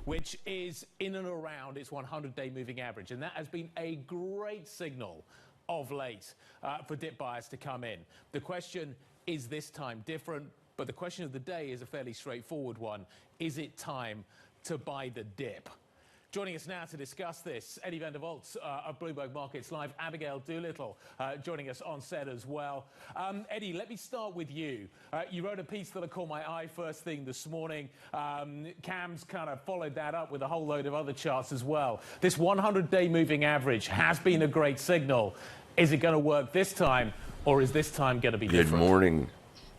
which is in and around its 100-day moving average. And that has been a great signal of late for dip buyers to come in. The question is this time different, but the question of the day is a fairly straightforward one. Is it time to buy the dip? Joining us now to discuss this, Eddie van der Volts of Bloomberg Markets Live, Abigail Doolittle joining us on set as well. Eddie, let me start with you. You wrote a piece that caught my eye first thing this morning. Cam's kind of followed that up with a whole load of other charts as well. This 100-day moving average has been a great signal. Is it going to work this time, or is this time going to be different? Good morning.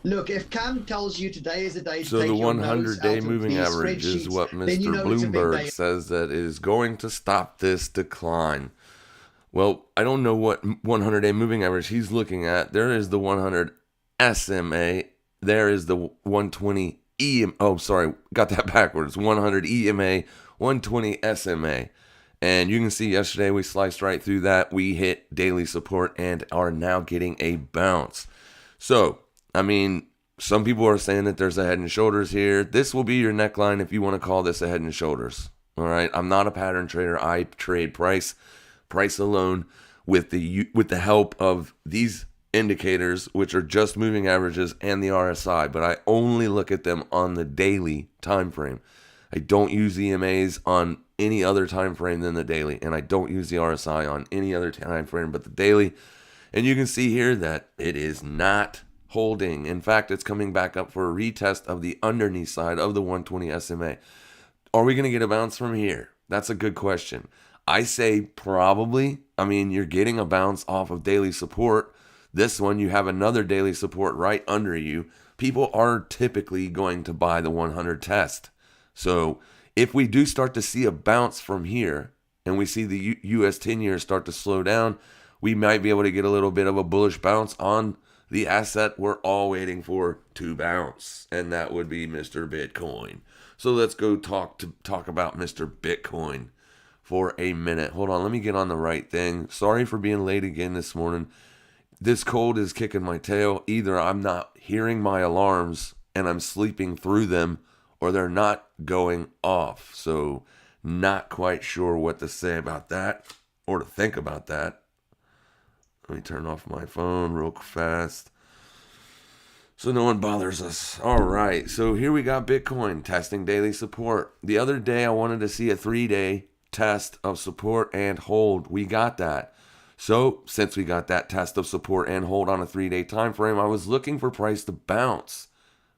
Look, if Cam tells you today is the day to So take the your notes 100-day out of moving these average is what spreadsheets, then you Mr. know it's a big Bloomberg day. says that is going to stop this decline. Well, I don't know what 100-day moving average he's looking at. There is the 100 SMA. There is the 120 EMA. Oh, sorry, got that backwards. 100 EMA, 120 SMA. And you can see yesterday we sliced right through that. We hit daily support and are now getting a bounce. So, I mean, some people are saying that there's a head and shoulders here. This will be your neckline if you want to call this a head and shoulders. All right. I'm not a pattern trader. I trade price alone with the help of these indicators, which are just moving averages and the RSI. But I only look at them on the daily time frame. I don't use EMAs on any other time frame than the daily, and I don't use the RSI on any other time frame but the daily. And you can see here that it is not holding. In fact, it's coming back up for a retest of the underneath side of the 120 SMA. Are we going to get a bounce from here? That's a good question. I say probably. I mean, you're getting a bounce off of daily support. This one, you have another daily support right under you. People are typically going to buy the 100 test. So if we do start to see a bounce from here and we see the US 10-year start to slow down, we might be able to get a little bit of a bullish bounce on the asset we're all waiting for to bounce, and that would be Mr. Bitcoin. So let's go talk about Mr. Bitcoin for a minute. Hold on, let me get on the right thing. Sorry for being late again this morning. This cold is kicking my tail. Either I'm not hearing my alarms and I'm sleeping through them, or they're not going off. So not quite sure what to say about that or to think about that. Let me turn off my phone real fast so no one bothers us. All right, so here we got Bitcoin testing daily support. The other day I wanted to see a 3-day test of support and hold. We got that. So since we got that test of support and hold on a 3-day time frame, I was looking for price to bounce,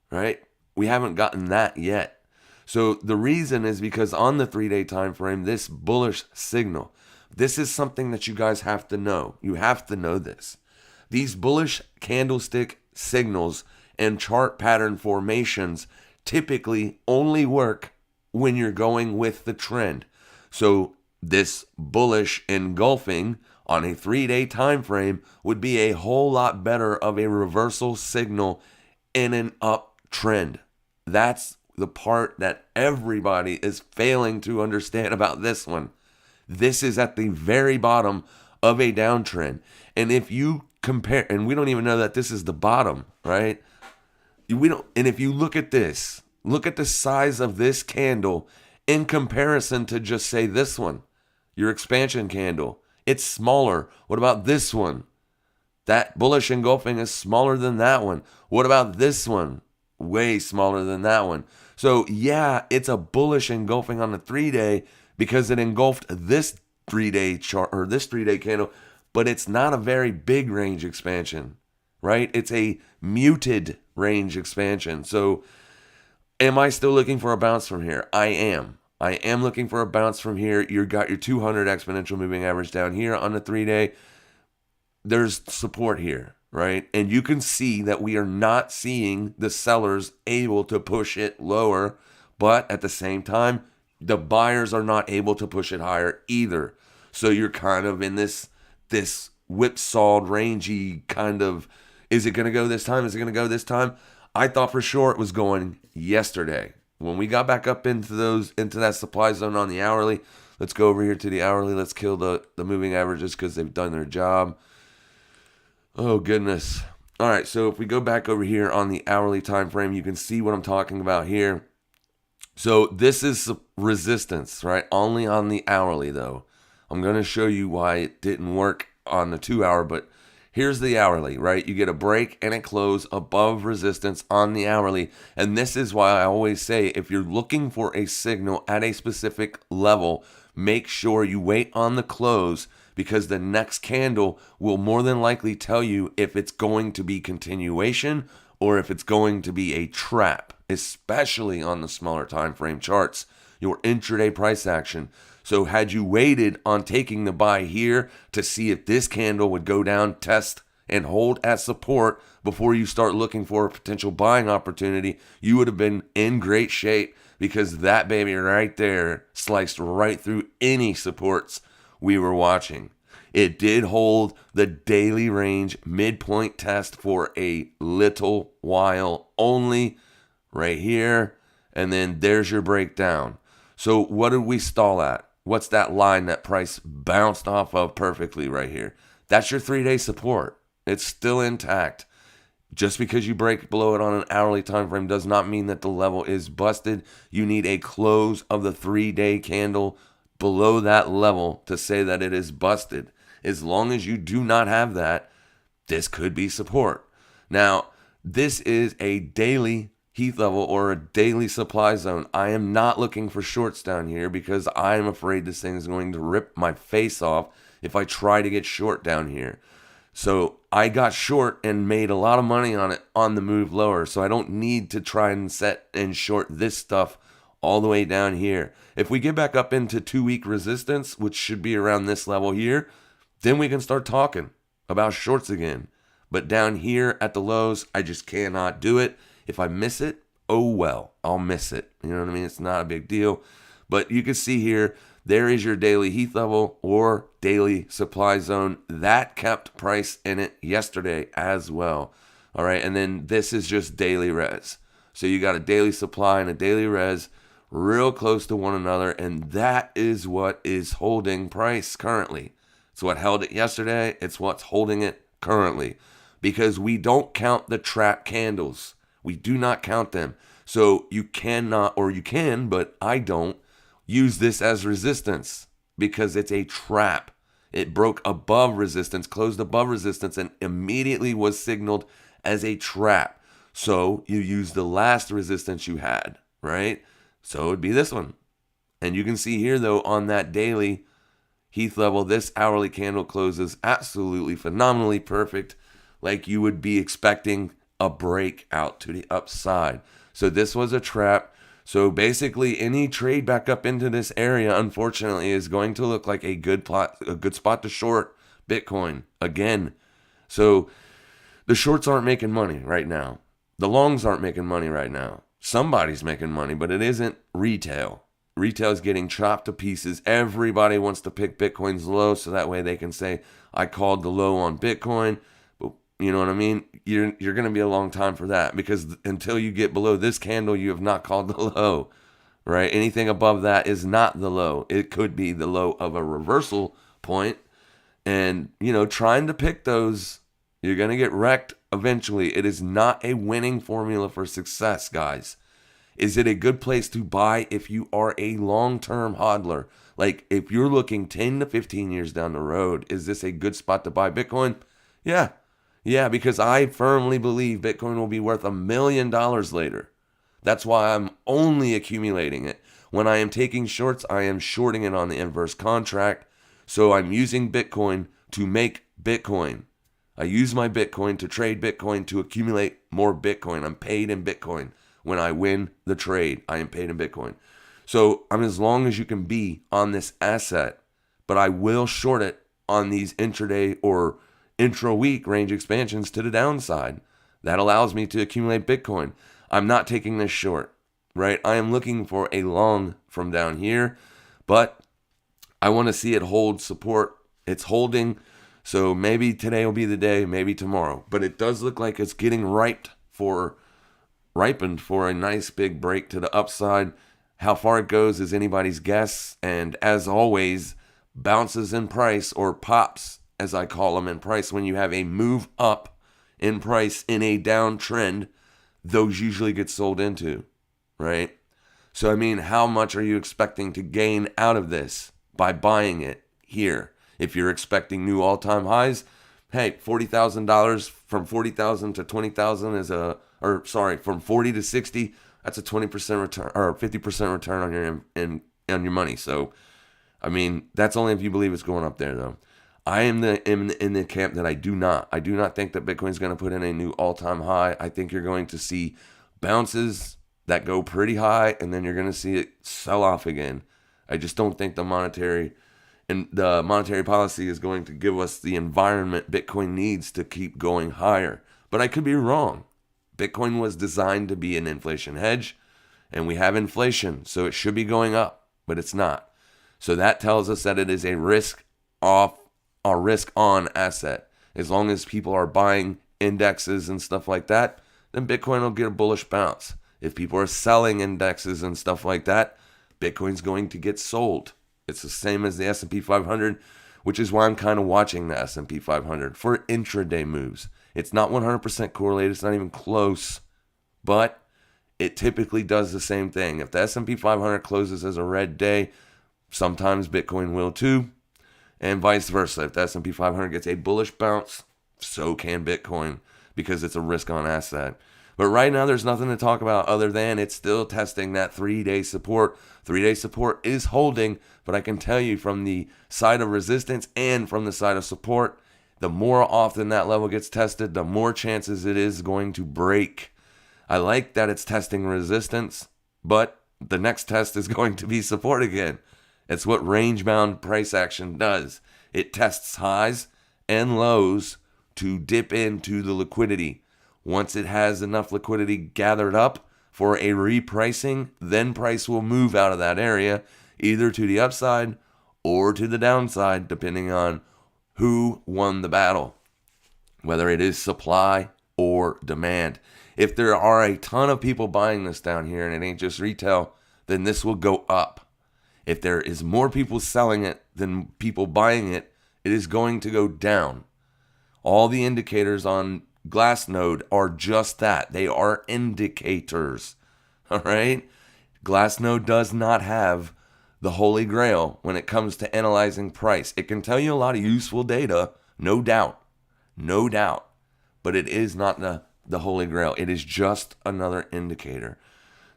right? We haven't gotten that yet. So the reason is because on the 3-day time frame, this bullish signal, this is something that you guys have to know. You have to know this. These bullish candlestick signals and chart pattern formations typically only work when you're going with the trend. So this bullish engulfing on a 3-day time frame would be a whole lot better of a reversal signal in an uptrend. That's the part that everybody is failing to understand about this one. This is at the very bottom of a downtrend. And if you compare, and we don't even know that this is the bottom, right? And if you look at this, look at the size of this candle in comparison to just say this one, your expansion candle. It's smaller. What about this one? That bullish engulfing is smaller than that one. What about this one? Way smaller than that one. So yeah, it's a bullish engulfing on the 3-day because it engulfed this 3-day chart or this 3-day candle, but it's not a very big range expansion, right? It's a muted range expansion. So am I still looking for a bounce from here? I am looking for a bounce from here. You got your 200 exponential moving average down here on the 3-day. There's support here, right? And you can see that we are not seeing the sellers able to push it lower, but at the same time, the buyers are not able to push it higher either. So you're kind of in this whipsawed, rangy kind of, is it going to go this time? Is it going to go this time? I thought for sure it was going yesterday. When we got back up into that supply zone on the hourly, let's go over here to the hourly. Let's kill the moving averages because they've done their job. Oh, goodness. All right, so if we go back over here on the hourly time frame, you can see what I'm talking about here. So this is resistance, right? Only on the hourly though. I'm going to show you why it didn't work on the 2 hour, but here's the hourly, right? You get a break and a close above resistance on the hourly. And this is why I always say, if you're looking for a signal at a specific level, make sure you wait on the close, because the next candle will more than likely tell you if it's going to be continuation or if it's going to be a trap, especially on the smaller time frame charts, your intraday price action. So had you waited on taking the buy here to see if this candle would go down, test, and hold at support before you start looking for a potential buying opportunity, you would have been in great shape, because that baby right there sliced right through any supports we were watching. It did hold the daily range midpoint test for a little while only, right here, and then there's your breakdown. So what did we stall at? What's that line that price bounced off of perfectly right here? That's your 3-day support. It's still intact. Just because you break below it on an hourly time frame does not mean that the level is busted. You need a close of the 3-day candle below that level to say that it is busted. As long as you do not have that, this could be support. Now, this is a daily heat level or a daily supply zone. I am not looking for shorts down here, because I am afraid this thing is going to rip my face off if I try to get short down here. So I got short and made a lot of money on it on the move lower. So I don't need to try and set and short this stuff all the way down here. If we get back up into 2-week resistance, which should be around this level here, then we can start talking about shorts again. But down here at the lows, I just cannot do it. If I miss it, oh well, I'll miss it. You know what I mean? It's not a big deal. But you can see here, there is your daily heat level or daily supply zone. That kept price in it yesterday as well. All right, and then this is just daily res. So you got a daily supply and a daily res real close to one another, and that is what is holding price currently. It's what held it yesterday. It's what's holding it currently, because we don't count the trap candles. We do not count them. So you cannot, or you can, but I don't, use this as resistance, because it's a trap. It broke above resistance, closed above resistance, and immediately was signaled as a trap. So you use the last resistance you had, right? So it'd be this one. And you can see here, though, on that daily heat level, this hourly candle closes absolutely phenomenally perfect, like you would be expecting a break out to the upside. So this was a trap. So basically, any trade back up into this area, unfortunately, is going to look like a good spot to short Bitcoin again. So the shorts aren't making money right now. The longs aren't making money right now. Somebody's making money, but it isn't retail. Retail is getting chopped to pieces. Everybody wants to pick Bitcoin's low, so that way they can say, I called the low on Bitcoin. But you know what I mean? You're going to be a long time for that, because until you get below this candle, you have not called the low, right? Anything above that is not the low. It could be the low of a reversal point. And, trying to pick those, you're going to get wrecked eventually. It is not a winning formula for success, guys. Is it a good place to buy if you are a long-term hodler? Like, if you're looking 10 to 15 years down the road, is this a good spot to buy Bitcoin? Yeah, because I firmly believe Bitcoin will be worth $1 million later. That's why I'm only accumulating it. When I am taking shorts, I am shorting it on the inverse contract. So I'm using Bitcoin to make Bitcoin. I use my Bitcoin to trade Bitcoin to accumulate more Bitcoin. I'm paid in Bitcoin. When I win the trade, I am paid in Bitcoin. So I'm as long as you can be on this asset, but I will short it on these intraday or intra-week range expansions to the downside. That allows me to accumulate Bitcoin. I'm not taking this short, right? I am looking for a long from down here, but I want to see it hold support. It's holding, so maybe today will be the day, maybe tomorrow. But it does look like it's getting ripened for a nice big break to the upside. How far it goes is anybody's guess. And as always, bounces in price, or pops, as I call them, in price, when you have a move up in price in a downtrend, those usually get sold into, right? So, I mean, how much are you expecting to gain out of this by buying it here? If you're expecting new all-time highs, hey, $40,000 from 40,000 to 20,000 is from 40 to 60, that's a 20% return or 50% return on your on your money. So, I mean, that's only if you believe it's going up there, though. I am in the camp that I do not think that Bitcoin is going to put in a new all-time high. I think you're going to see bounces that go pretty high, and then you're going to see it sell off again. I just don't think the monetary policy is going to give us the environment Bitcoin needs to keep going higher. But I could be wrong. Bitcoin was designed to be an inflation hedge, and we have inflation, so it should be going up, but it's not. So that tells us that it is a risk-on asset. As long as people are buying indexes and stuff like that, then Bitcoin will get a bullish bounce. If people are selling indexes and stuff like that, Bitcoin's going to get sold. It's the same as the S&P 500, which is why I'm kind of watching the S&P 500 for intraday moves. It's not 100% correlated. It's not even close, but it typically does the same thing. If the S&P 500 closes as a red day, sometimes Bitcoin will too, and vice versa. If the S&P 500 gets a bullish bounce, so can Bitcoin, because it's a risk-on asset. But right now, there's nothing to talk about other than it's still testing that 3-day support. 3-day support is holding, but I can tell you from the side of resistance and from the side of support, the more often that level gets tested, the more chances it is going to break. I like that it's testing resistance, but the next test is going to be support again. It's what range-bound price action does. It tests highs and lows to dip into the liquidity. Once it has enough liquidity gathered up for a repricing, then price will move out of that area, either to the upside or to the downside, depending on who won the battle, whether it is supply or demand. If there are a ton of people buying this down here and it ain't just retail, then this will go up. If there is more people selling it than people buying it, it is going to go down. All the indicators on Glassnode are just that. They are indicators. All right? Glassnode does not have the holy grail when it comes to analyzing price. It can tell you a lot of useful data, no doubt. No doubt. But it is not the holy grail. It is just another indicator.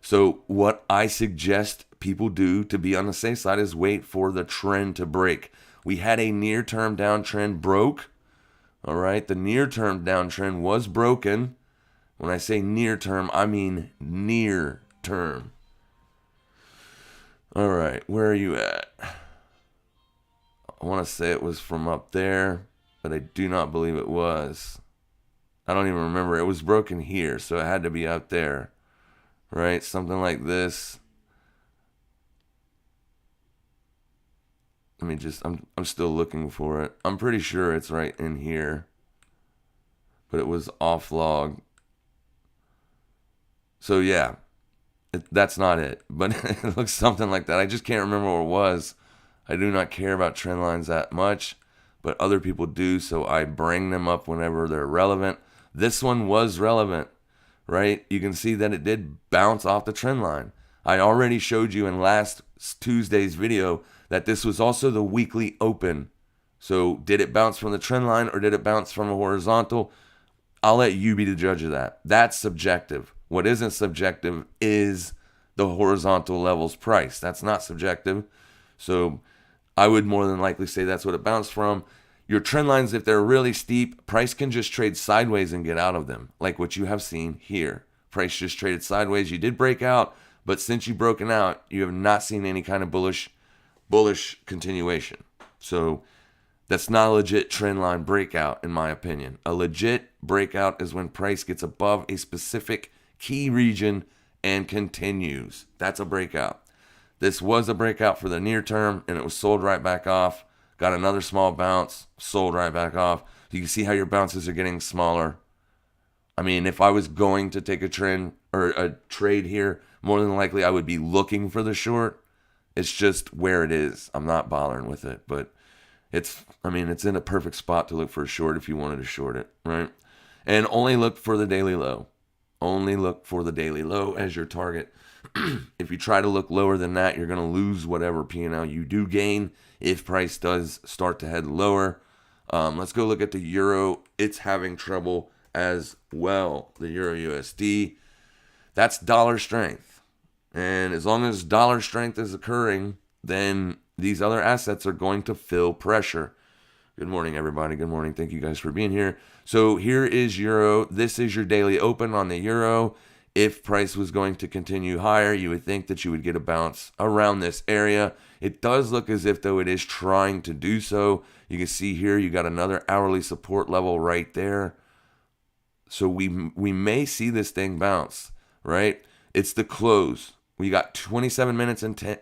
So what I suggest people do to be on the safe side is wait for the trend to break. We had a near-term downtrend broke. All right, the near-term downtrend was broken. When I say near-term, I mean near-term. All right, where are you at? I want to say it was from up there, but I do not believe it was. I don't even remember. It was broken here, so it had to be up there. Right, something like this. Let me just, I'm still looking for it. I'm pretty sure it's right in here. But it was off log. So yeah, that's not it. But it looks something like that. I just can't remember what it was. I do not care about trend lines that much. But other people do, so I bring them up whenever they're relevant. This one was relevant, right? You can see that it did bounce off the trend line. I already showed you in last Tuesday's video that this was also the weekly open. So did it bounce from the trend line or did it bounce from a horizontal? I'll let you be the judge of that. That's subjective. What isn't subjective is the horizontal levels price. That's not subjective. So I would more than likely say that's what it bounced from. Your trend lines, if they're really steep, price can just trade sideways and get out of them, like what you have seen here. Price just traded sideways. You did break out, but since you've broken out, you have not seen any kind of bullish continuation. So that's not a legit trend line breakout, in my opinion. A legit breakout is when price gets above a specific key region and continues. That's a breakout. This was a breakout for the near term, and it was sold right back off. Got another small bounce, sold right back off. You can see how your bounces are getting smaller. I mean, if I was going to take a trend or a trade here, more than likely I would be looking for the short. It's just where it is. I'm not bothering with it, but it's in a perfect spot to look for a short if you wanted to short it, right? And only look for the daily low. Only look for the daily low as your target. If you try to look lower than that, you're going to lose whatever P&L you do gain if price does start to head lower. Let's go look at the euro. It's having trouble as well. The euro USD, that's dollar strength. And as long as dollar strength is occurring, then these other assets are going to feel pressure. Good morning, everybody. Good morning. Thank you guys for being here. So here is euro. This is your daily open on the euro. If price was going to continue higher, you would think that you would get a bounce around this area. It does look as if, though, it is trying to do so. You can see here you got another hourly support level right there. So we may see this thing bounce, right? It's the close. We got 27 minutes and 10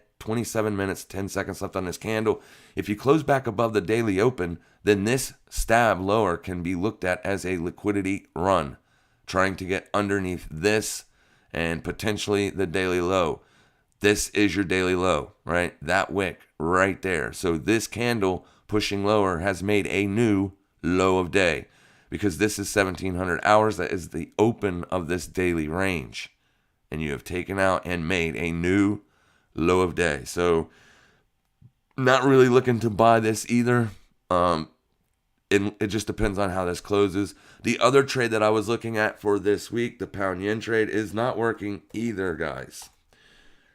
seconds left on this candle. If you close back above the daily open, then this stab lower can be looked at as a liquidity run, trying to get underneath this and potentially the daily low. This is your daily low, right? That wick right there. So this candle pushing lower has made a new low of day, because this is 1700 hours. That is the open of this daily range. And you have taken out and made a new low of day. So not really looking to buy this either. It just depends on how this closes. The other trade that I was looking at for this week, the pound yen trade, is not working either, guys.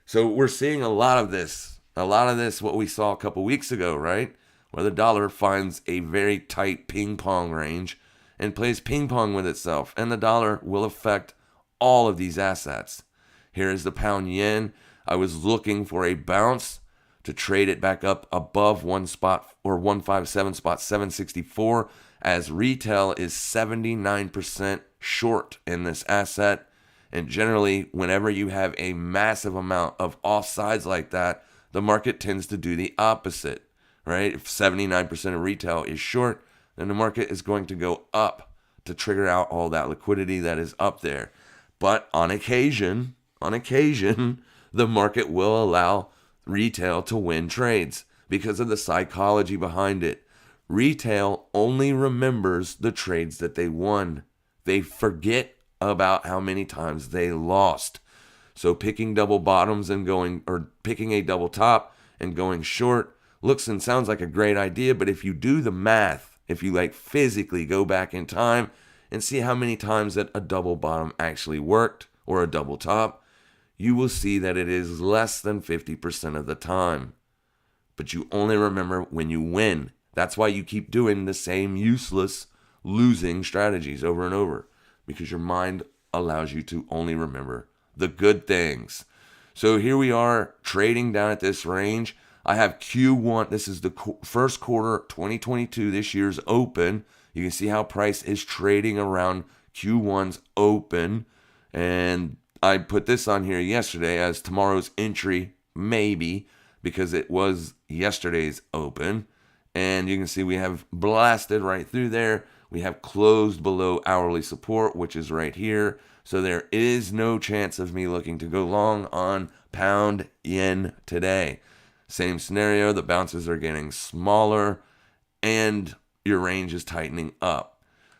So we're seeing a lot of this, what we saw a couple weeks ago, right? Where the dollar finds a very tight ping pong range and plays ping pong with itself. And the dollar will affect all of these assets. Here is the pound yen. I was looking for a bounce to trade it back up above one spot, or 157 spot 764, as retail is 79% short in this asset. And generally, whenever you have a massive amount of offsides like that, the market tends to do the opposite, right? If 79% of retail is short, then the market is going to go up to trigger out all that liquidity that is up there. But on occasion, the market will allow retail to win trades because of the psychology behind it. Retail only remembers the trades that they won. They forget about how many times they lost. So picking double bottoms and picking a double top and going short looks and sounds like a great idea, but if you do the math, if you physically go back in time and see how many times that a double bottom actually worked or a double top, you will see that it is less than 50% of the time. But you only remember when you win. That's why you keep doing the same useless losing strategies over and over, because your mind allows you to only remember the good things. So here we are trading down at this range. I have Q1. This is the first quarter 2022, this year's open. You can see how price is trading around Q1's open. And I put this on here yesterday as tomorrow's entry, maybe, because it was yesterday's open. And you can see we have blasted right through there. We have closed below hourly support, which is right here. So there is no chance of me looking to go long on pound yen today. Same scenario, the bounces are getting smaller and your range is tightening up.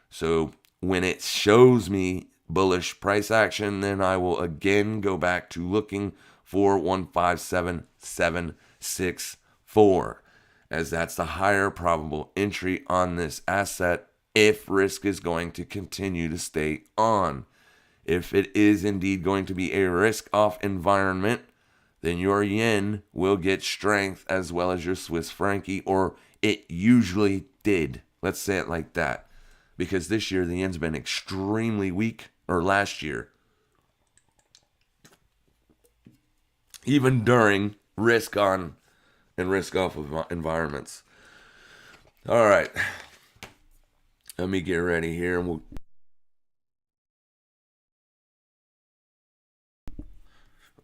So when it shows me bullish price action, then I will again go back to looking for 157,764, as that's the higher probable entry on this asset if risk is going to continue to stay on. If it is indeed going to be a risk-off environment, then your yen will get strength as well as your Swiss franc, or it usually did. Let's say it like that. Because this year the yen's been extremely weak, or last year, even during risk on and risk off of environments. All right, let me get ready here and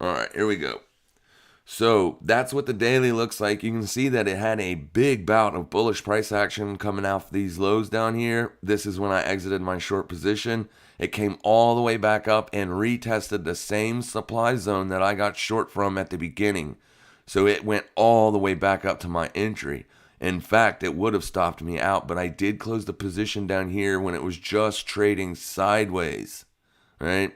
all right, here we go. So that's what the daily looks like. You can see that it had a big bout of bullish price action coming off these lows down here. This is when I exited my short position. It came all the way back up and retested the same supply zone that I got short from at the beginning. So it went all the way back up to my entry. In fact, it would have stopped me out, but I did close the position down here when it was just trading sideways, right?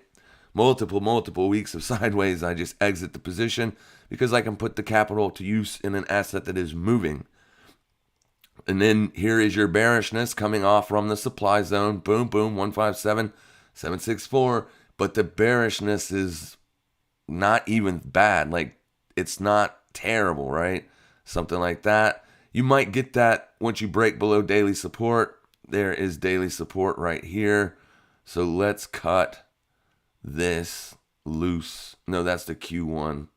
multiple weeks of sideways, I just exit the position because I can put the capital to use in an asset that is moving. And then here is your bearishness coming off from the supply zone. Boom, boom, 157,764. But the bearishness is not even bad. Like, it's not terrible, right? Something like that. You might get that once you break below daily support. There is daily support right here. So let's cut this loose. No, that's the Q1.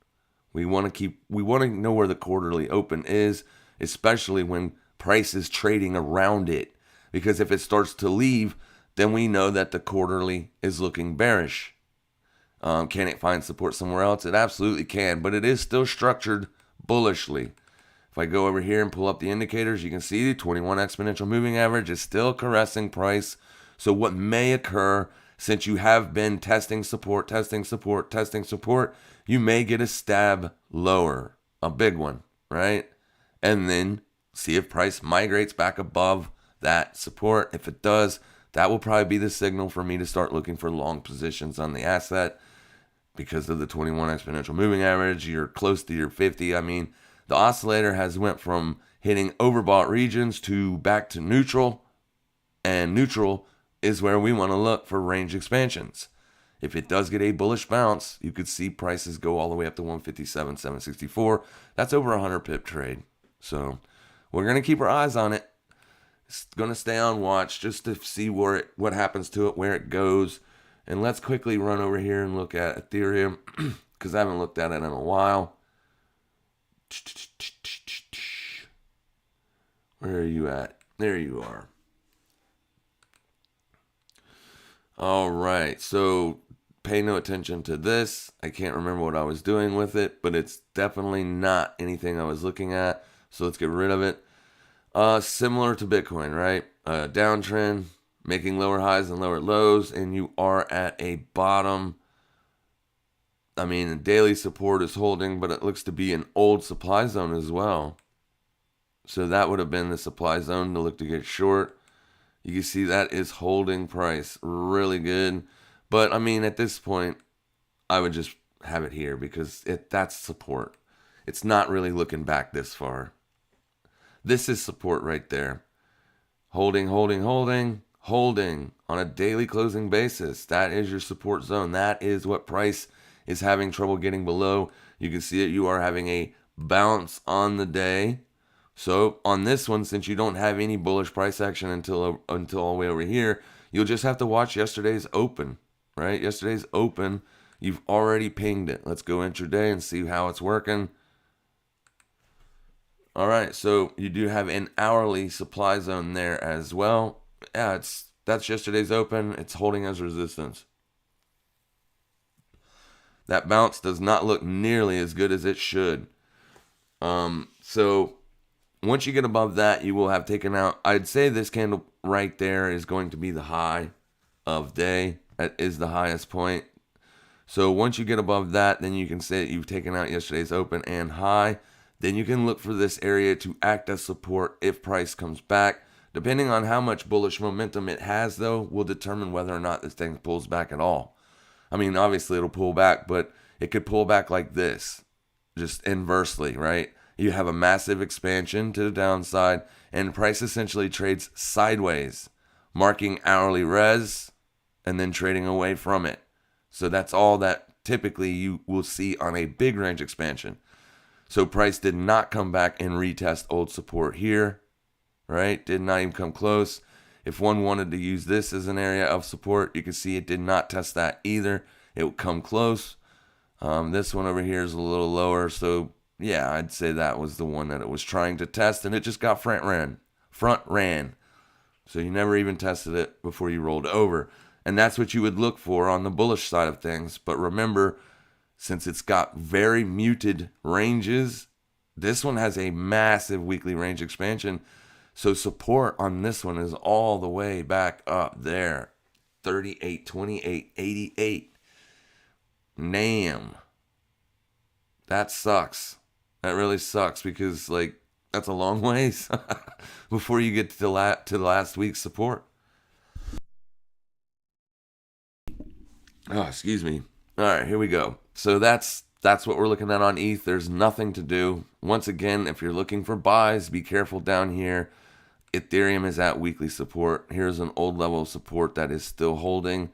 We want to know where the quarterly open is, especially when price is trading around it. Because if it starts to leave, then we know that the quarterly is looking bearish. Can it find support somewhere else? It absolutely can, but it is still structured bullishly. If I go over here and pull up the indicators, you can see the 21 exponential moving average is still caressing price. So what may occur, since you have been testing support, you may get a stab lower, a big one, right? And then see if price migrates back above that support. If it does, that will probably be the signal for me to start looking for long positions on the asset because of the 21 exponential moving average. You're close to your 50. I mean, the oscillator has went from hitting overbought regions to back to neutral, and neutral is where we want to look for range expansions. If it does get a bullish bounce, you could see prices go all the way up to 157,764. That's over a 100 pip trade. So we're going to keep our eyes on it. It's going to stay on watch just to see what happens to it, where it goes. And let's quickly run over here and look at Ethereum because I haven't looked at it in a while. Where are you at? There you are. All right, so pay no attention to this. I can't remember what I was doing with it, but it's definitely not anything I was looking at. So let's get rid of it. Similar to Bitcoin, right? Downtrend, making lower highs and lower lows, and you are at a bottom. I mean, daily support is holding, but it looks to be an old supply zone as well. So that would have been the supply zone to look to get short. You can see that is holding price really good. But, I mean, at this point, I would just have it here because that's support. It's not really looking back this far. This is support right there. Holding on a daily closing basis. That is your support zone. That is what price is having trouble getting below. You can see it. You are having a bounce on the day. So on this one, since you don't have any bullish price action until all the way over here, you'll just have to watch yesterday's open, right? Yesterday's open, you've already pinged it. Let's go intraday and see how it's working. All right, so you do have an hourly supply zone there as well. Yeah, that's yesterday's open. It's holding as resistance. That bounce does not look nearly as good as it should. So once you get above that, you will have taken out, I'd say this candle right there is going to be the high of day. That is the highest point. So once you get above that, then you can say that you've taken out yesterday's open and high. Then you can look for this area to act as support if price comes back. Depending on how much bullish momentum it has, though, will determine whether or not this thing pulls back at all. I mean, obviously it'll pull back, but it could pull back like this, just inversely, right? You have a massive expansion to the downside, and price essentially trades sideways, marking hourly res, and then trading away from it. So that's all that typically you will see on a big range expansion. So price did not come back and retest old support here, right? Did not even come close. If one wanted to use this as an area of support, you can see it did not test that either. It would come close. This one over here is a little lower. So yeah, I'd say that was the one that it was trying to test, and it just got front ran. So you never even tested it before you rolled over. And that's what you would look for on the bullish side of things. But remember, since it's got very muted ranges, this one has a massive weekly range expansion. So support on this one is all the way back up there. 38, 28, 88. Damn. That sucks. That really sucks because, like, that's a long ways before you get to the last week's support. Oh, excuse me. All right, here we go. So that's what we're looking at on ETH. There's nothing to do. Once again, if you're looking for buys, be careful down here. Ethereum is at weekly support. Here's an old level of support that is still holding.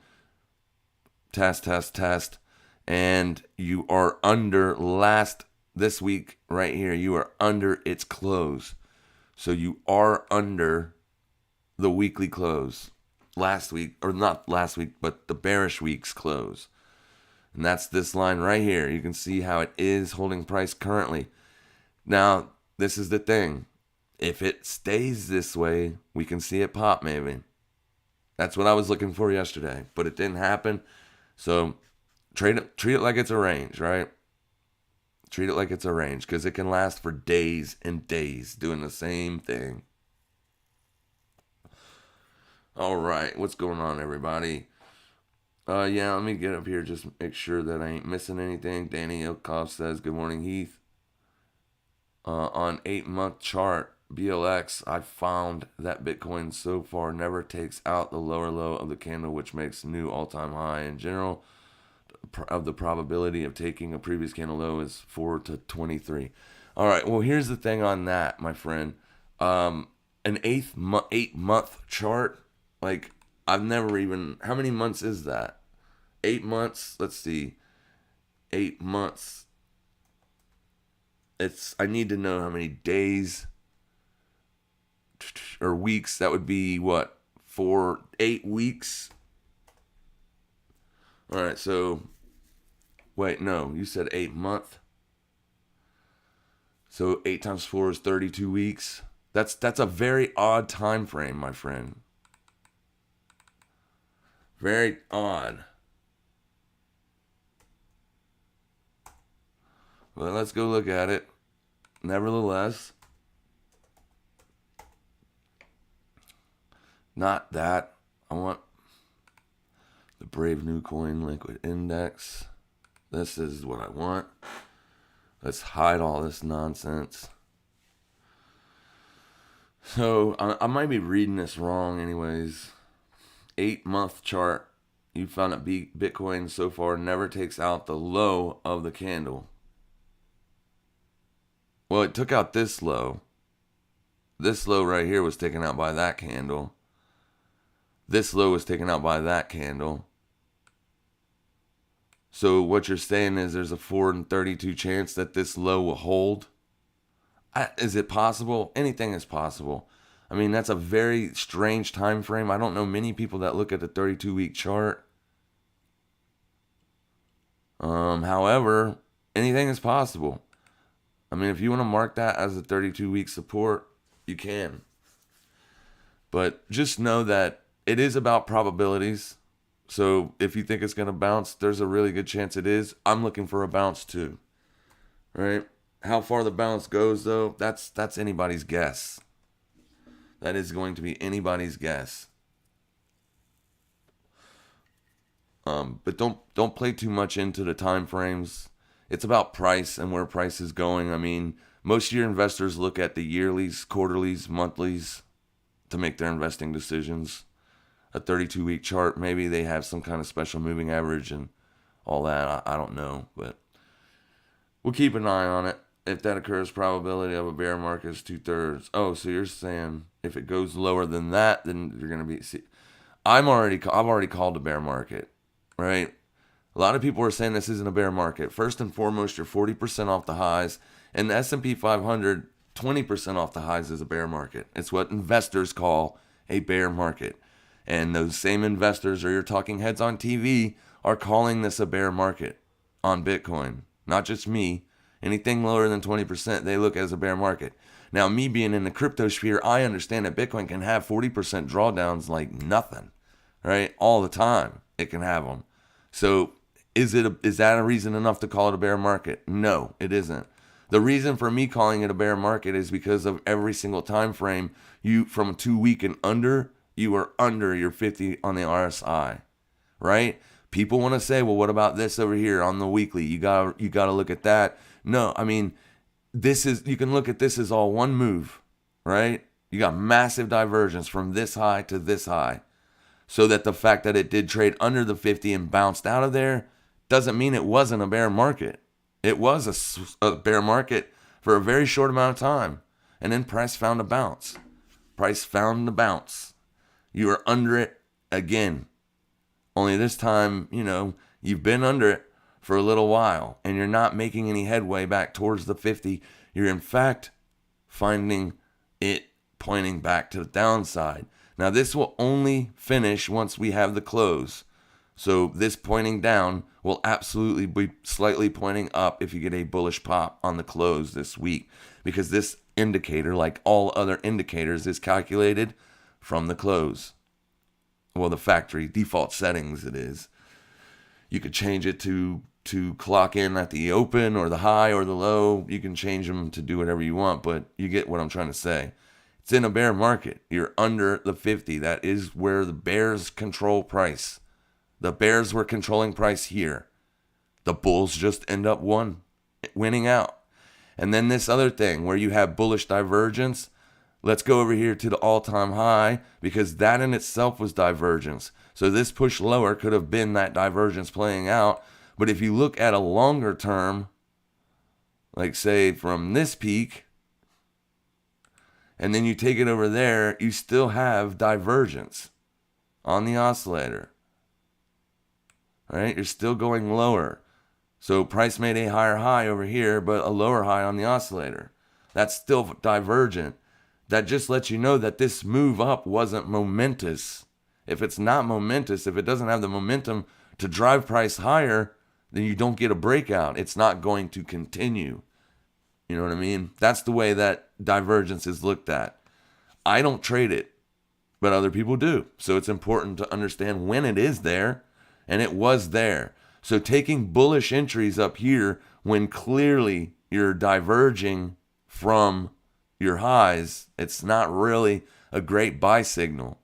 Test. And you are under this week right here. You are under its close. So you are under the weekly close. Last week, or not last week, but the bearish week's close. And that's this line right here. You can see how it is holding price currently. Now, this is the thing. If it stays this way, we can see it pop maybe. That's what I was looking for yesterday, but it didn't happen. So treat it like it's a range, right? Treat it like it's a range because it can last for days and days doing the same thing. All right, what's going on, everybody? Yeah, let me get up here, just make sure that I ain't missing anything. Danny Ilkov says, good morning, Heath. On 8-month chart, BLX, I found that Bitcoin so far never takes out the lower low of the candle, which makes new all-time high. In general, of the probability of taking a previous candle low is 4 to 23. All right, well, here's the thing on that, my friend. An 8-month chart, like, I've never even... How many months is that? 8 months? Let's see. 8 months. I need to know how many days or weeks. That would be what? 8 weeks? All right, so... Wait, no. You said 8 month. So 8 times 4 is 32 weeks. That's a very odd time frame, my friend. Very odd. Well, let's go look at it. Nevertheless, not that. I want the Brave New Coin Liquid Index. This is what I want. Let's hide all this nonsense. So, I might be reading this wrong anyways. 8-month chart. You found that Bitcoin so far never takes out the low of the candle. Well, it took out this low. This low right here was taken out by that candle. This low was taken out by that candle. So what you're saying is there's a 4 in 32 chance that this low will hold. Is it possible? Anything is possible. I mean, that's a very strange time frame. I don't know many people that look at the 32-week chart. However, anything is possible. I mean, if you want to mark that as a 32-week support, you can. But just know that it is about probabilities. So if you think it's going to bounce, there's a really good chance it is. I'm looking for a bounce too. Right? How far the bounce goes, though, that's anybody's guess. That is going to be anybody's guess. But don't play too much into the time frames. It's about price and where price is going. I mean, most of your investors look at the yearlies, quarterlies, monthlies to make their investing decisions. A 32-week chart, maybe they have some kind of special moving average and all that. I don't know, but we'll keep an eye on it. If that occurs, probability of a bear market is 2/3. Oh, so you're saying if it goes lower than that, then you're gonna be. See, I've already called a bear market, right? A lot of people are saying this isn't a bear market. First and foremost, you're 40% off the highs, and the S&P 500, 20% off the highs is a bear market. It's what investors call a bear market, and those same investors or your talking heads on TV are calling this a bear market on Bitcoin. Not just me. Anything lower than 20%, they look at as a bear market. Now, me being in the crypto sphere, I understand that Bitcoin can have 40% drawdowns like nothing, right? All the time, it can have them. So, is that a reason enough to call it a bear market? No, it isn't. The reason for me calling it a bear market is because of every single time frame. You from a 2-week and under, you are under your 50 on the RSI, right? People want to say, well, what about this over here on the weekly? You gotta look at that. No, I mean, you can look at this as all one move, right? You got massive divergence from this high to this high. So that the fact that it did trade under the 50 and bounced out of there doesn't mean it wasn't a bear market. It was a bear market for a very short amount of time. And then price found a bounce. Price found the bounce. You are under it again. Only this time, you've been under it for a little while and you're not making any headway back towards the 50. You're in fact finding it pointing back to the downside. Now this will only finish once we have the close. So this pointing down will absolutely be slightly pointing up if you get a bullish pop on the close this week, because this indicator, like all other indicators, is calculated from the close. Well, the factory default settings it is. You could change it to clock in at the open or the high or the low. You can change them to do whatever you want, but you get what I'm trying to say. It's in a bear market. You're under the 50. That is where the bears control price. The bears were controlling price here. The bulls just end up winning out. And then this other thing where you have bullish divergence. Let's go over here to the all-time high, because that in itself was divergence. So this push lower could have been that divergence playing out. But if you look at a longer term, like say from this peak, and then you take it over there, you still have divergence on the oscillator. All right, you're still going lower. So price made a higher high over here, but a lower high on the oscillator. That's still divergent. That just lets you know that this move up wasn't momentous. If it's not momentous, if it doesn't have the momentum to drive price higher, then you don't get a breakout. It's not going to continue. You know what I mean? That's the way that divergence is looked at. I don't trade it, but other people do. So it's important to understand when it is there, and it was there. So taking bullish entries up here when clearly you're diverging from your highs, it's not really a great buy signal.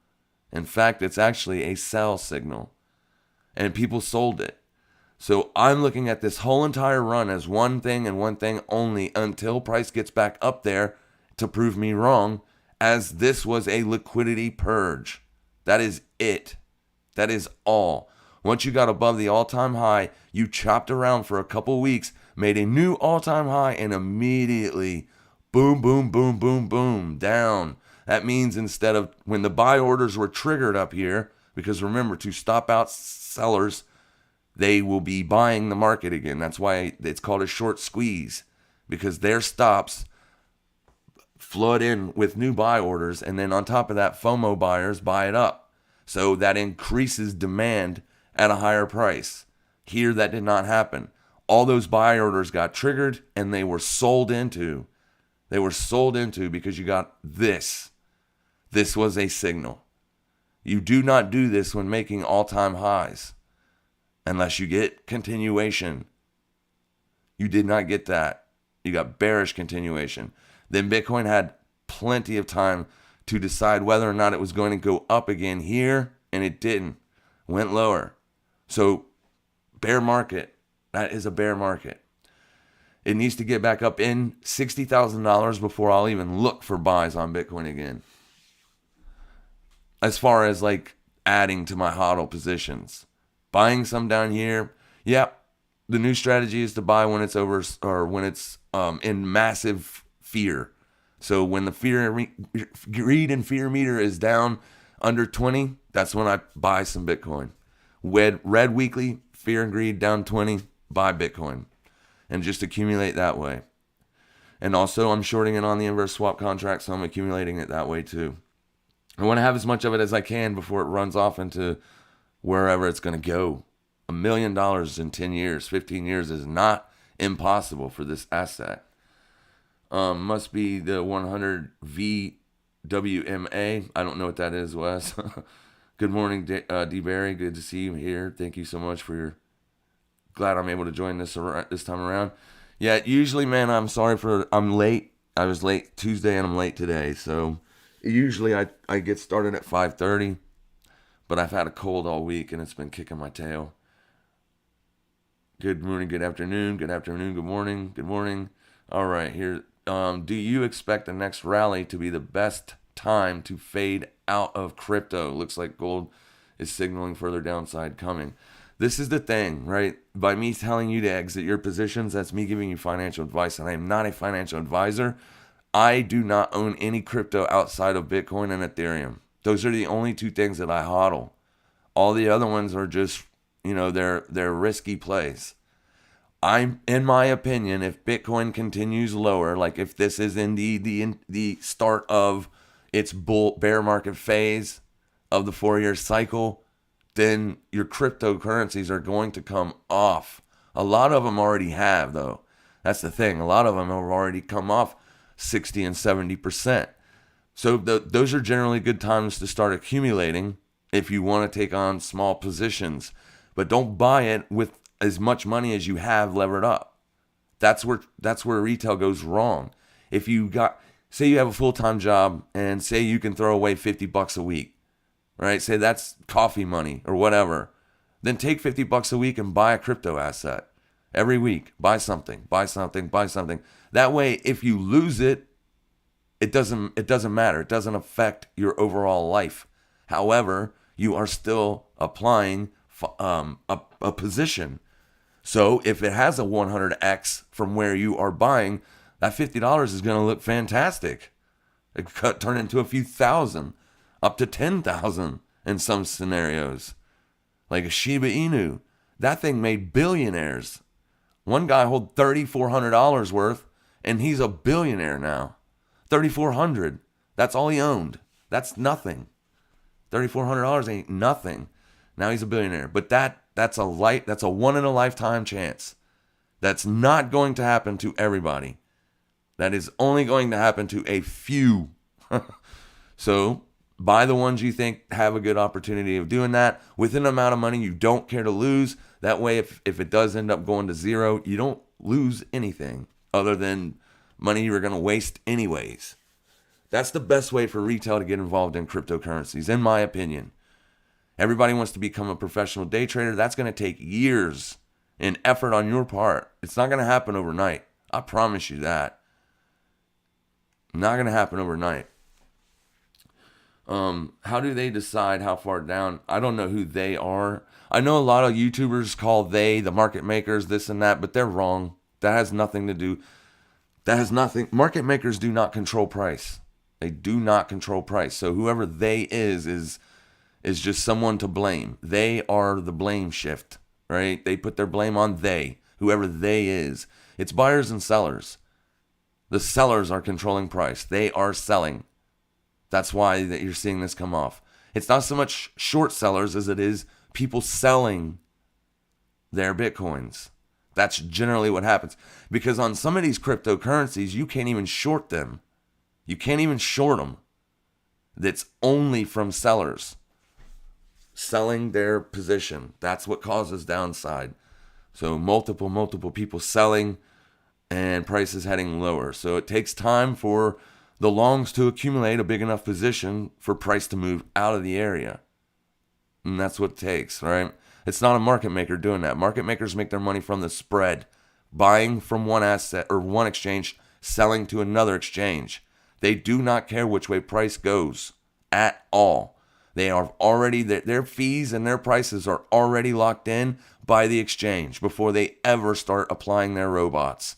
In fact, it's actually a sell signal. And people sold it. So I'm looking at this whole entire run as one thing and one thing only until price gets back up there to prove me wrong, as this was a liquidity purge. That is it. That is all. Once you got above the all-time high, you chopped around for a couple weeks, made a new all-time high, and immediately boom, boom, boom, boom, boom, down. That means instead of when the buy orders were triggered up here, because remember, to stop out sellers, they will be buying the market again. That's why it's called a short squeeze, because their stops flood in with new buy orders, and then on top of that, FOMO buyers buy it up. So that increases demand at a higher price. Here, that did not happen. All those buy orders got triggered, and they were sold into. They were sold into because you got this. This was a signal. You do not do this when making all-time highs unless you get continuation. You did not get that. You got bearish continuation. Then Bitcoin had plenty of time to decide whether or not it was going to go up again here, and it didn't. Went lower. So bear market. That is a bear market. It needs to get back up in $60,000 before I'll even look for buys on Bitcoin again. As far as like adding to my HODL positions. Buying some down here. Yep. The new strategy is to buy when it's over, or when it's in massive fear. So when the greed and fear meter is down under 20, that's when I buy some Bitcoin. Red weekly, fear and greed down 20, buy Bitcoin. And just accumulate that way. And also I'm shorting it on the inverse swap contract, so I'm accumulating it that way too. I want to have as much of it as I can before it runs off into wherever it's going to go. $1 million in 10 years, 15 years is not impossible for this asset. Must be the 100 VWMA. I don't know what that is, Wes. Good morning, D. Barry. Good to see you here. Thank you so much for your... Glad I'm able to join this time around. Yeah, usually, man, I'm late. I was late Tuesday and I'm late today. So usually I get started at 5:30, but I've had a cold all week and it's been kicking my tail. Good morning, good afternoon, good afternoon, good morning, good morning. All right, here. Do you expect the next rally to be the best time to fade out of crypto? Looks like gold is signaling further downside coming. This is the thing, right? By me telling you to exit your positions, that's me giving you financial advice, and I am not a financial advisor. I do not own any crypto outside of Bitcoin and Ethereum. Those are the only two things that I hodl. All the other ones are just, they're risky plays. In my opinion, if Bitcoin continues lower, like if this is indeed the start of its bear market phase of the 4-year cycle, then your cryptocurrencies are going to come off. A lot of them already have, though. That's the thing. A lot of them have already come off 60 and 70%. So those are generally good times to start accumulating if you want to take on small positions. But don't buy it with as much money as you have levered up. That's where retail goes wrong. If say you have a full-time job and say you can throw away $50 a week, right? Say that's coffee money or whatever. Then take $50 a week and buy a crypto asset. Every week, buy something. That way, if you lose it, it doesn't matter. It doesn't affect your overall life. However, you are still applying a position. So if it has a 100x from where you are buying, that $50 is going to look fantastic. It could turn into a few thousand, up to 10,000 in some scenarios. Like a Shiba Inu, that thing made billionaires. One guy hold $3,400 worth, and he's a billionaire now. $3,400. That's all he owned. That's nothing. $3,400 ain't nothing. Now he's a billionaire. But that's a one in a lifetime chance. That's not going to happen to everybody. That is only going to happen to a few. So buy the ones you think have a good opportunity of doing that within an amount of money you don't care to lose. That way, if it does end up going to zero, you don't lose anything other than money you were going to waste anyways. That's the best way for retail to get involved in cryptocurrencies, in my opinion. Everybody wants to become a professional day trader. That's going to take years and effort on your part. It's not going to happen overnight. I promise you that. Not going to happen overnight. How do they decide how far down? I don't know who they are. I know a lot of YouTubers call the market makers, this and that, but they're wrong. That has nothing to do. Market makers do not control price. They do not control price. So whoever they is just someone to blame. They are the blame shift, right? They put their blame on whoever they is. It's buyers and sellers. The sellers are controlling price. They are selling. That's why that you're seeing this come off. It's not so much short sellers as it is people selling their Bitcoins. That's generally what happens. Because on some of these cryptocurrencies, you can't even short them. You can't even short them. That's only from sellers selling their position. That's what causes downside. So multiple people selling and prices heading lower. So it takes time for the longs to accumulate a big enough position for price to move out of the area. And that's what it takes, right? It's not a market maker doing that. Market makers make their money from the spread, buying from one asset or one exchange, selling to another exchange. They do not care which way price goes at all. They are already, their fees and their prices are already locked in by the exchange before they ever start applying their robots,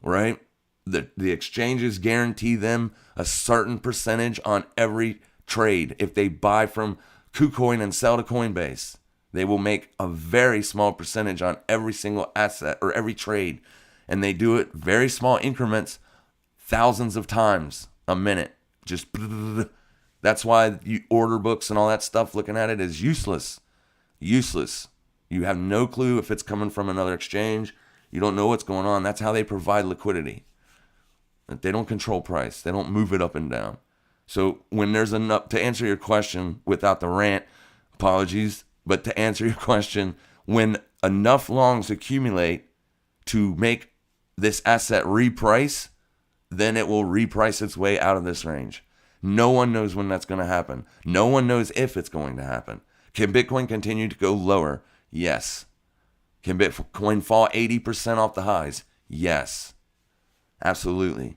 right? The exchanges guarantee them a certain percentage on every trade. If they buy from KuCoin and sell to Coinbase, they will make a very small percentage on every single asset or every trade. And they do it very small increments, thousands of times a minute. Just that's why order books and all that stuff, looking at it, is useless. Useless. You have no clue if it's coming from another exchange. You don't know what's going on. That's how they provide liquidity. They don't control price. They don't move it up and down. So when there's enough, to answer your question without the rant, apologies, but to answer your question, when enough longs accumulate to make this asset reprice, then it will reprice its way out of this range. No one knows when that's going to happen. No one knows if it's going to happen. Can Bitcoin continue to go lower? Yes. Can Bitcoin fall 80% off the highs? Yes. Absolutely.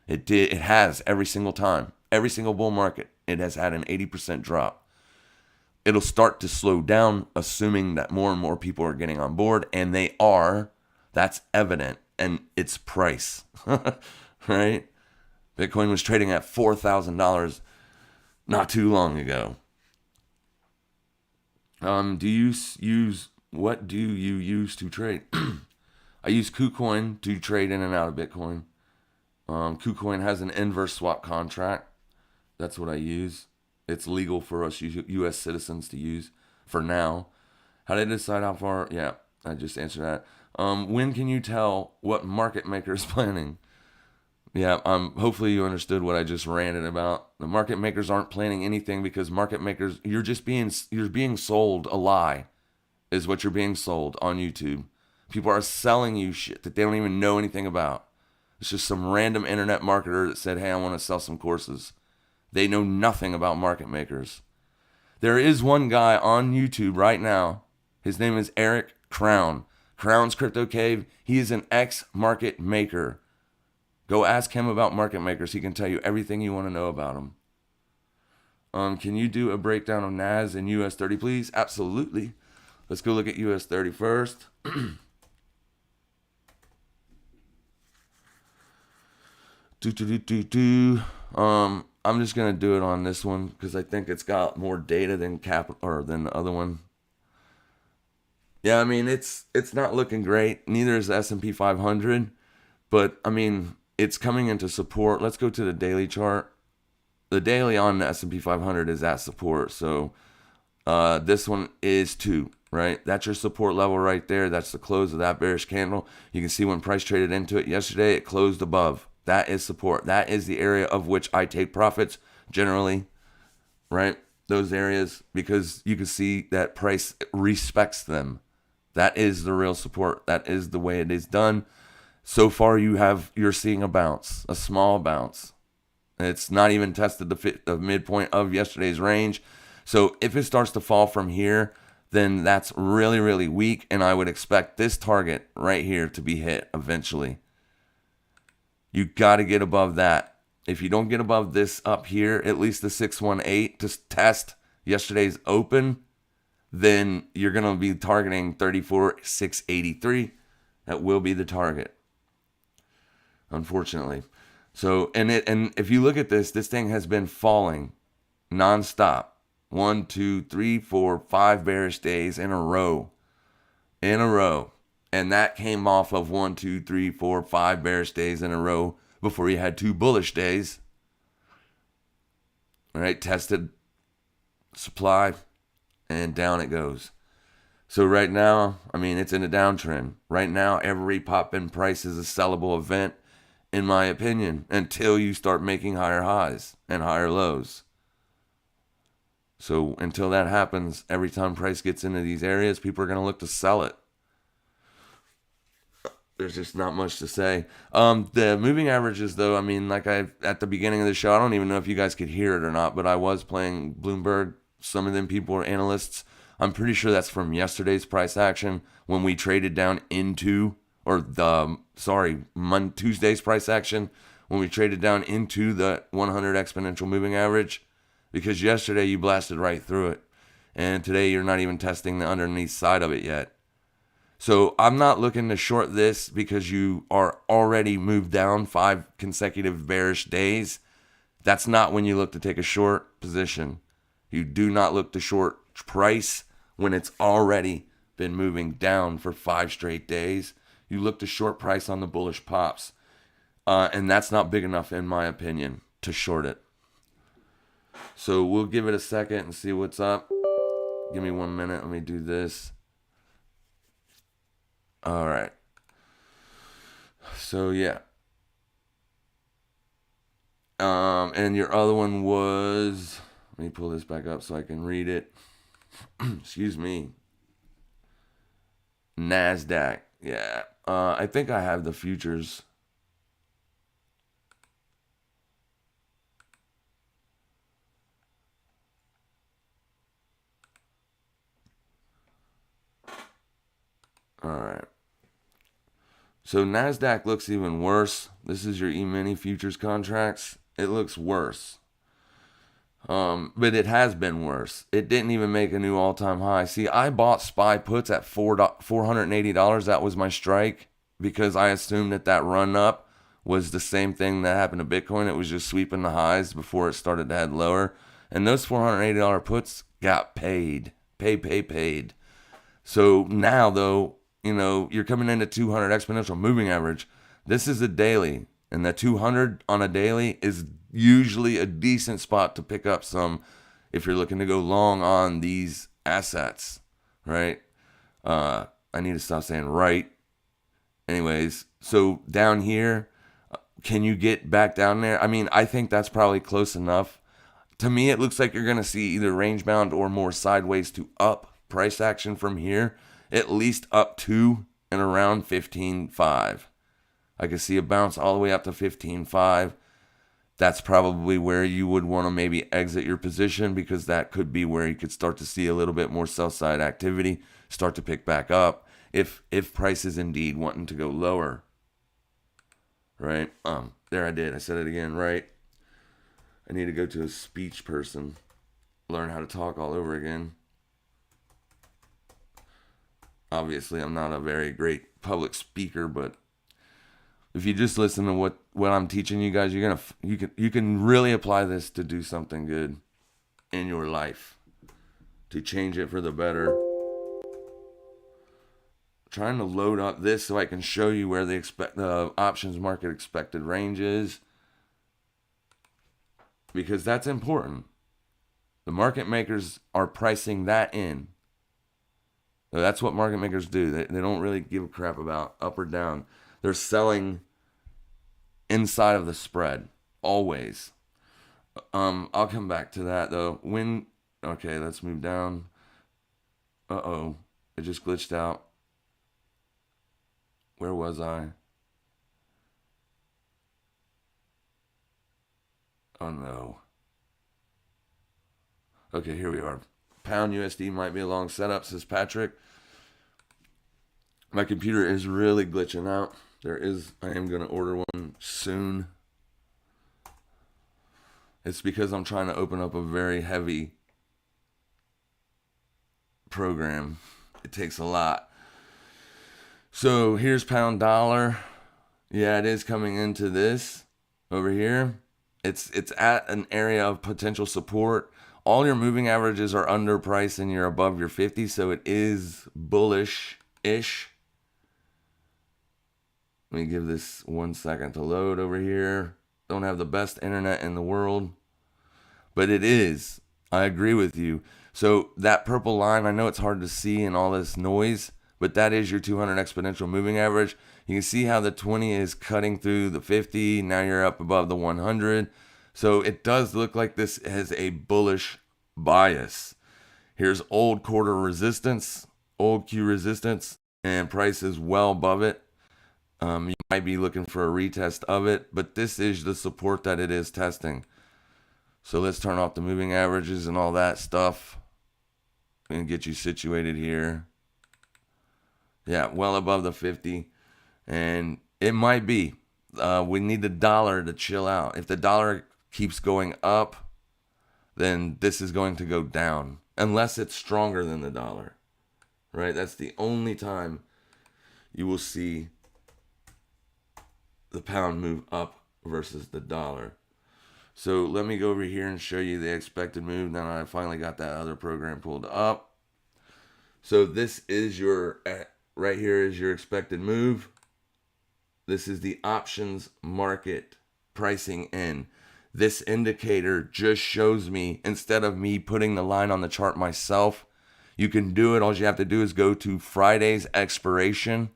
It has every single time. Every single bull market, it has had an 80% drop. it'll start to slow down, assuming that more and more people are getting on board, and they are. That's evident, and it's price, right? Bitcoin was trading at $4,000 not too long ago. What do you use to trade? I use KuCoin to trade in and out of Bitcoin. KuCoin has an inverse swap contract. That's what I use. It's legal for us U.S. citizens to use for now. How did I decide how far? Yeah, I just answered that. When can you tell what market maker is planning? Yeah, hopefully you understood what I just ranted about. The market makers aren't planning anything, because market makers, you're being sold a lie, is what you're being sold on YouTube. People are selling you shit that they don't even know anything about. It's just some random internet marketer that said, hey, I want to sell some courses. They know nothing about market makers. There is one guy on YouTube right now. His name is Eric Crown. Crown's Crypto Cave. He is an ex-market maker. Go ask him about market makers. He can tell you everything you want to know about them. Can you do a breakdown of NAS and US30, please? Absolutely. Let's go look at US30 first. I'm just gonna do it on this one because I think it's got more data than than the other one. Yeah, I mean it's not looking great. Neither is the S&P 500, but I mean it's coming into support. Let's go to the daily chart. The daily on the S&P 500 is at support. So this one is 2, right? That's your support level right there. That's the close of that bearish candle. You can see when price traded into it yesterday, it closed above. That is support. That is the area of which I take profits generally, right? Those areas, because you can see that price respects them. That is the real support. That is the way it is done. So far, you're seeing a bounce, a small bounce. It's not even tested the midpoint of yesterday's range. So if it starts to fall from here, then that's really, really weak. And I would expect this target right here to be hit eventually. You got to get above that. If you don't get above this up here, at least the 618 to test yesterday's open, then you're going to be targeting 34,683. That will be the target, unfortunately. So, and if you look at this thing has been falling nonstop. 1, 2, 3, 4, 5 bearish days in a row. And that came off of 1, 2, 3, 4, 5 bearish days in a row before you had 2 bullish days. All right, tested supply, and down it goes. So right now, I mean, it's in a downtrend. Right now, every pop in price is a sellable event, in my opinion, until you start making higher highs and higher lows. So until that happens, every time price gets into these areas, people are going to look to sell it. There's just not much to say. The moving averages, though, I mean, like at the beginning of the show, I don't even know if you guys could hear it or not, but I was playing Bloomberg. Some of them people are analysts. I'm pretty sure that's from yesterday's price action when we traded down into, Tuesday's price action when we traded down into the 100 exponential moving average, because yesterday you blasted right through it, and today you're not even testing the underneath side of it yet. So I'm not looking to short this because you are already moved down 5 consecutive bearish days. That's not when you look to take a short position. You do not look to short price when it's already been moving down for 5 straight days. You look to short price on the bullish pops. And that's not big enough, in my opinion, to short it. So we'll give it a second and see what's up. Give me 1 minute. Let me do this. All right. So, yeah. And your other one was... Let me pull this back up so I can read it. Excuse me. NASDAQ. Yeah. I think I have the futures. All right. So NASDAQ looks even worse. This is your E-mini futures contracts. It looks worse. But it has been worse. It didn't even make a new all-time high. See, I bought SPY puts at $480. That was my strike because I assumed that run up was the same thing that happened to Bitcoin. It was just sweeping the highs before it started to head lower. And those $480 puts got paid. Paid. So now, though, you're coming into 200 exponential moving average. This is a daily. And the 200 on a daily is usually a decent spot to pick up some if you're looking to go long on these assets, right? I need to stop saying right. Anyways, so down here, can you get back down there? I mean, I think that's probably close enough. To me, it looks like you're going to see either range bound or more sideways to up price action from here, at least up to and around 15.5. I could see a bounce all the way up to 15.5. That's probably where you would want to maybe exit your position because that could be where you could start to see a little bit more sell side activity start to pick back up if price is indeed wanting to go lower. Right? There I did. I said it again, right? I need to go to a speech person, learn how to talk all over again. Obviously, I'm not a very great public speaker, but if you just listen to what I'm teaching you guys, you can really apply this to do something good in your life, to change it for the better. Trying to load up this so I can show you where the options market expected range is, because that's important. The market makers are pricing that in. So that's what market makers do. They don't really give a crap about up or down. They're selling inside of the spread always. I'll come back to that though. Okay, let's move down. It just glitched out. Where was I? Oh no. Okay, here we are. Pound USD might be a long setup, says Patrick. My computer is really glitching out. I am going to order one soon. It's because I'm trying to open up a very heavy program. It takes a lot. So here's pound dollar. Yeah, it is coming into this over here. It's at an area of potential support. All your moving averages are underpriced and you're above your 50, so it is bullish-ish. Let me give this 1 second to load over here. Don't have the best internet in the world, but it is. I agree with you. So that purple line, I know it's hard to see in all this noise, but that is your 200 exponential moving average. You can see how the 20 is cutting through the 50. Now you're up above the 100. So it does look like this has a bullish bias. Here's old quarter resistance, old Q resistance, and price is well above it. You might be looking for a retest of it, but this is the support that it is testing. So let's turn off the moving averages and all that stuff and get you situated here. Yeah, well above the 50. And it might be. We need the dollar to chill out. If the dollar keeps going up, then this is going to go down. Unless it's stronger than the dollar. Right? That's the only time you will see the pound move up versus the dollar. So let me go over here and show you the expected move. Now I finally got that other program pulled up. So this is right here is your expected move. This is the options market pricing in. This indicator just shows me, instead of me putting the line on the chart myself, you can do it. All you have to do is go to Friday's expiration,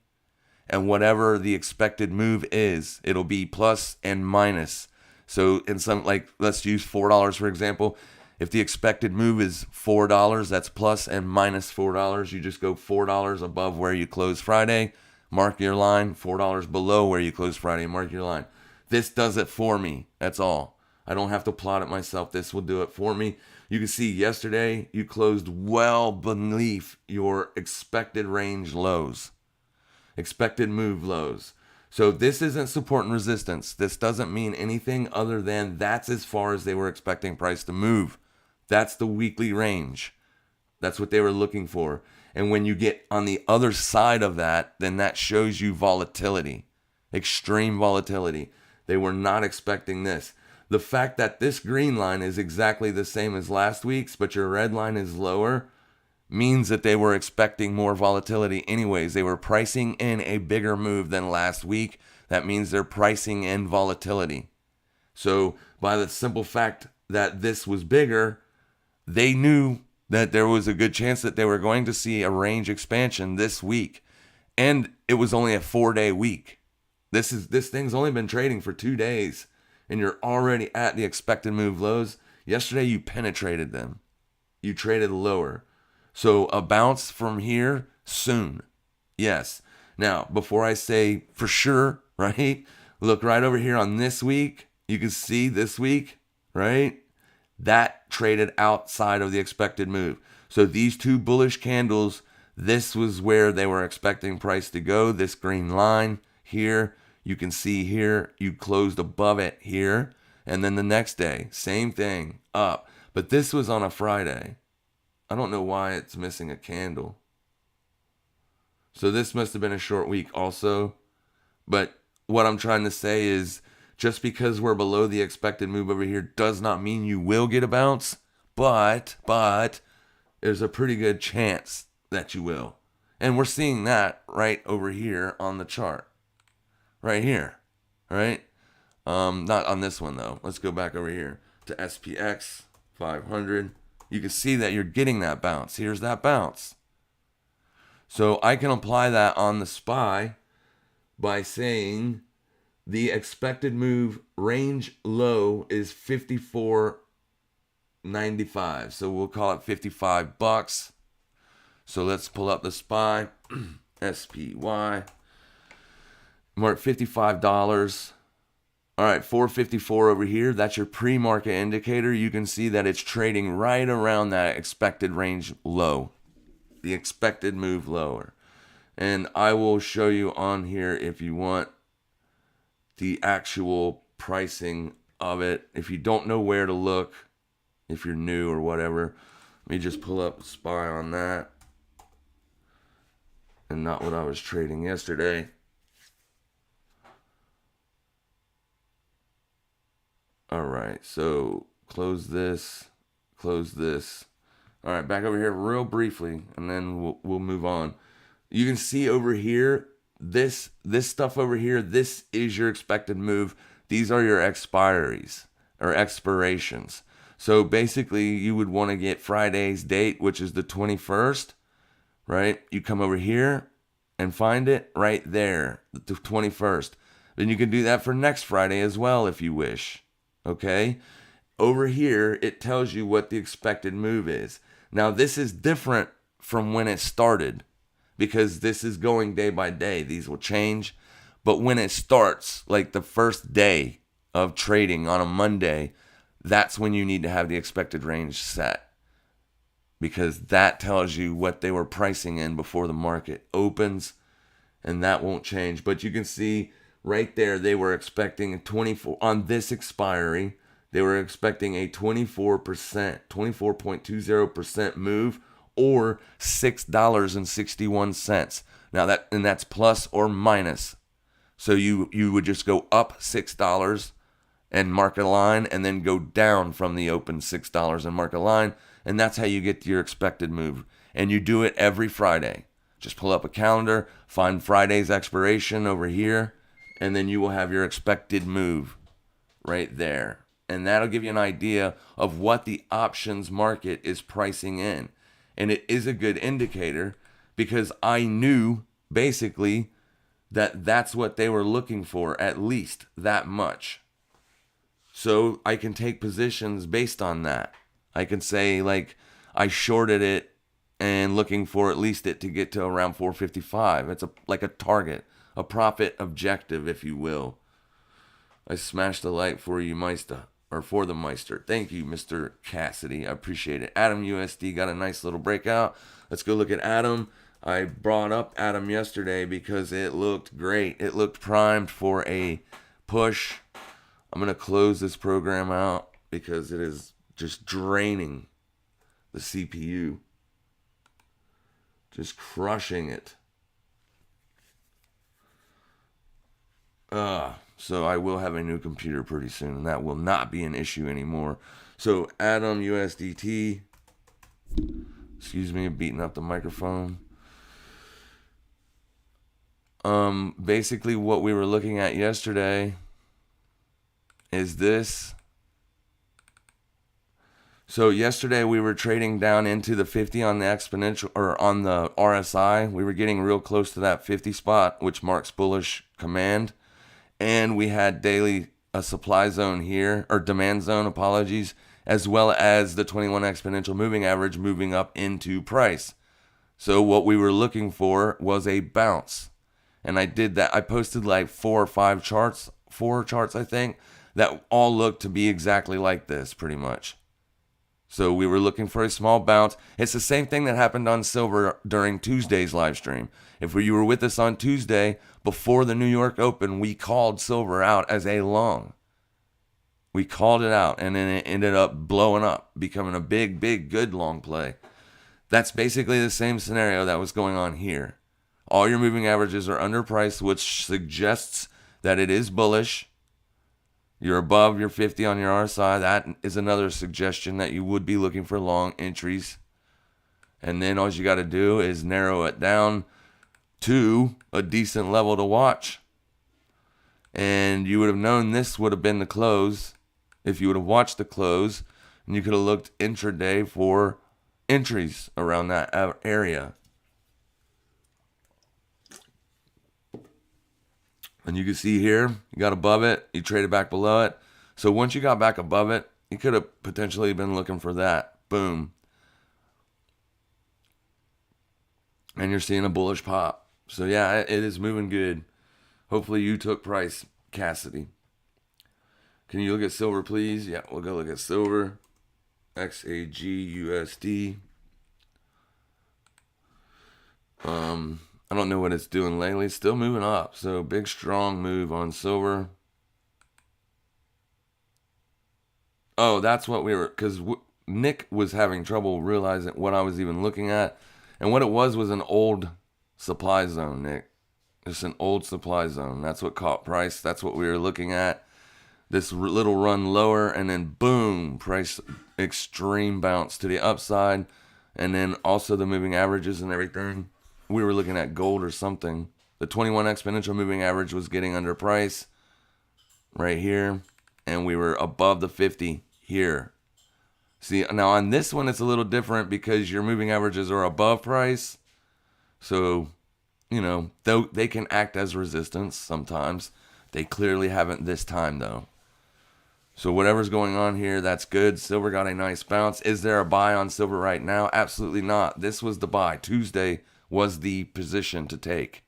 and whatever the expected move is, it'll be plus and minus. So in some, like, let's use $4 for example. If the expected move is $4, that's plus and minus $4. You just go $4 above where you close Friday, mark your line. $4 below where you close Friday, mark your line. This does it for me. That's all. I don't have to plot it myself. This will do it for me. You can see yesterday you closed well beneath your expected range lows, expected move lows. So this isn't support and resistance. This doesn't mean anything other than that's as far as they were expecting price to move. That's the weekly range. That's what they were looking for. And when you get on the other side of that, then that shows you volatility, extreme volatility. They were not expecting this. The fact that this green line is exactly the same as last week's, but your red line is lower, means that they were expecting more volatility anyways. They were pricing in a bigger move than last week. That means they're pricing in volatility. So by the simple fact that this was bigger, they knew that there was a good chance that they were going to see a range expansion this week. And it was only a 4-day week. This thing's only been trading for 2 days, and you're already at the expected move lows. Yesterday you penetrated them. You traded lower. So a bounce from here soon. Yes. Now, before I say for sure, right? Look right over here on this week. You can see this week, right? That traded outside of the expected move. So these two bullish candles, this was where they were expecting price to go. This green line here, you can see here, you closed above it here. And then the next day, same thing, up. But this was on a Friday. I don't know why it's missing a candle. So this must have been a short week also. But what I'm trying to say is, just because we're below the expected move over here does not mean you will get a bounce, but there's a pretty good chance that you will. And we're seeing that right over here on the chart. Right here, right? Not on this one though. Let's go back over here to SPX 500. You can see that you're getting that bounce. Here's that bounce. So I can apply that on the SPY by saying the expected move range low is 54.95. So we'll call it $55. So let's pull up the SPY, SPY. We're at $55. All right, 454 over here. That's your pre-market indicator. You can see that it's trading right around that expected range low, the expected move lower. And I will show you on here if you want the actual pricing of it. If you don't know where to look, if you're new or whatever, let me just pull up SPY on that and not what I was trading yesterday. All right, so close this. All right, back over here real briefly, and then we'll move on. You can see over here, this stuff over here, this is your expected move. These are your expiries or expirations. So basically, you would want to get Friday's date, which is the 21st, right? You come over here and find it right there, the 21st. Then you can do that for next Friday as well if you wish. Okay, over here it tells you what the expected move is. Now this is different from when it started because this is going day by day. These will change, but when it starts, like the first day of trading on a Monday, that's when you need to have the expected range set, because that tells you what they were pricing in before the market opens, and that won't change. But you can see right there, they were expecting a 24 on this expiry. They were expecting a 24.20% move, or $6.61. Now that's plus or minus. So you would just go up $6 and mark a line, and then go down from the open $6 and mark a line, and that's how you get to your expected move. And you do it every Friday. Just pull up a calendar, find Friday's expiration over here, and then you will have your expected move right there. And that'll give you an idea of what the options market is pricing in. And it is a good indicator because I knew basically that that's what they were looking for, at least that much. So I can take positions based on that. I can say, like, I shorted it and looking for at least it to get to around 455. It's like a target. A profit objective, if you will. I smashed the light for you, Meister, or for the Meister. Thank you, Mr. Cassidy. I appreciate it. AUDUSD got a nice little breakout. Let's go look at Atom. I brought up Atom yesterday because it looked great. It looked primed for a push. I'm going to close this program out because it is just draining the CPU. Just crushing it. So I will have a new computer pretty soon, and that will not be an issue anymore. So Atom USDT. Excuse me, beating up the microphone. Basically what we were looking at yesterday is this. So yesterday we were trading down into the 50 on the exponential, or on the RSI. We were getting real close to that 50 spot, which marks bullish command. And we had daily a supply zone here, or demand zone, apologies, as well as the 21 exponential moving average moving up into price. So what we were looking for was a bounce. And I did that. I posted like four charts, I think, that all looked to be exactly like this, pretty much. So we were looking for a small bounce. It's the same thing that happened on silver during Tuesday's live stream. If you were with us on Tuesday, before the New York Open, we called silver out as a long. We called it out, and then it ended up blowing up, becoming a big, good long play. That's basically the same scenario that was going on here. All your moving averages are underpriced, which suggests that it is bullish. You're above your 50 on your RSI. That is another suggestion that you would be looking for long entries. And then all you got to do is narrow it down to a decent level to watch. And you would have known this would have been the close if you would have watched the close. And you could have looked intraday for entries around that area. And you can see here, you got above it, you traded back below it. So once you got back above it, you could have potentially been looking for that. Boom. And you're seeing a bullish pop. So yeah, it is moving good. Hopefully you took price, Cassidy. Can you look at silver, please? Yeah, we'll go look at silver. XAGUSD. I don't know what it's doing lately. It's still moving up. So big, strong move on silver. Oh, that's what we were, because Nick was having trouble realizing what I was even looking at. And what it was an old supply zone, Nick. Just an old supply zone. That's what caught price. That's what we were looking at. This little run lower, and then boom, price extreme bounce to the upside. And then also the moving averages and everything. We were looking at gold or something. The 21 exponential moving average was getting under price right here. And we were above the 50 here. See, now on this one, it's a little different because your moving averages are above price. So, you know, though they can act as resistance sometimes. They clearly haven't this time, though. So whatever's going on here, that's good. Silver got a nice bounce. Is there a buy on silver right now? Absolutely not. This was the buy. Tuesday was the position to take.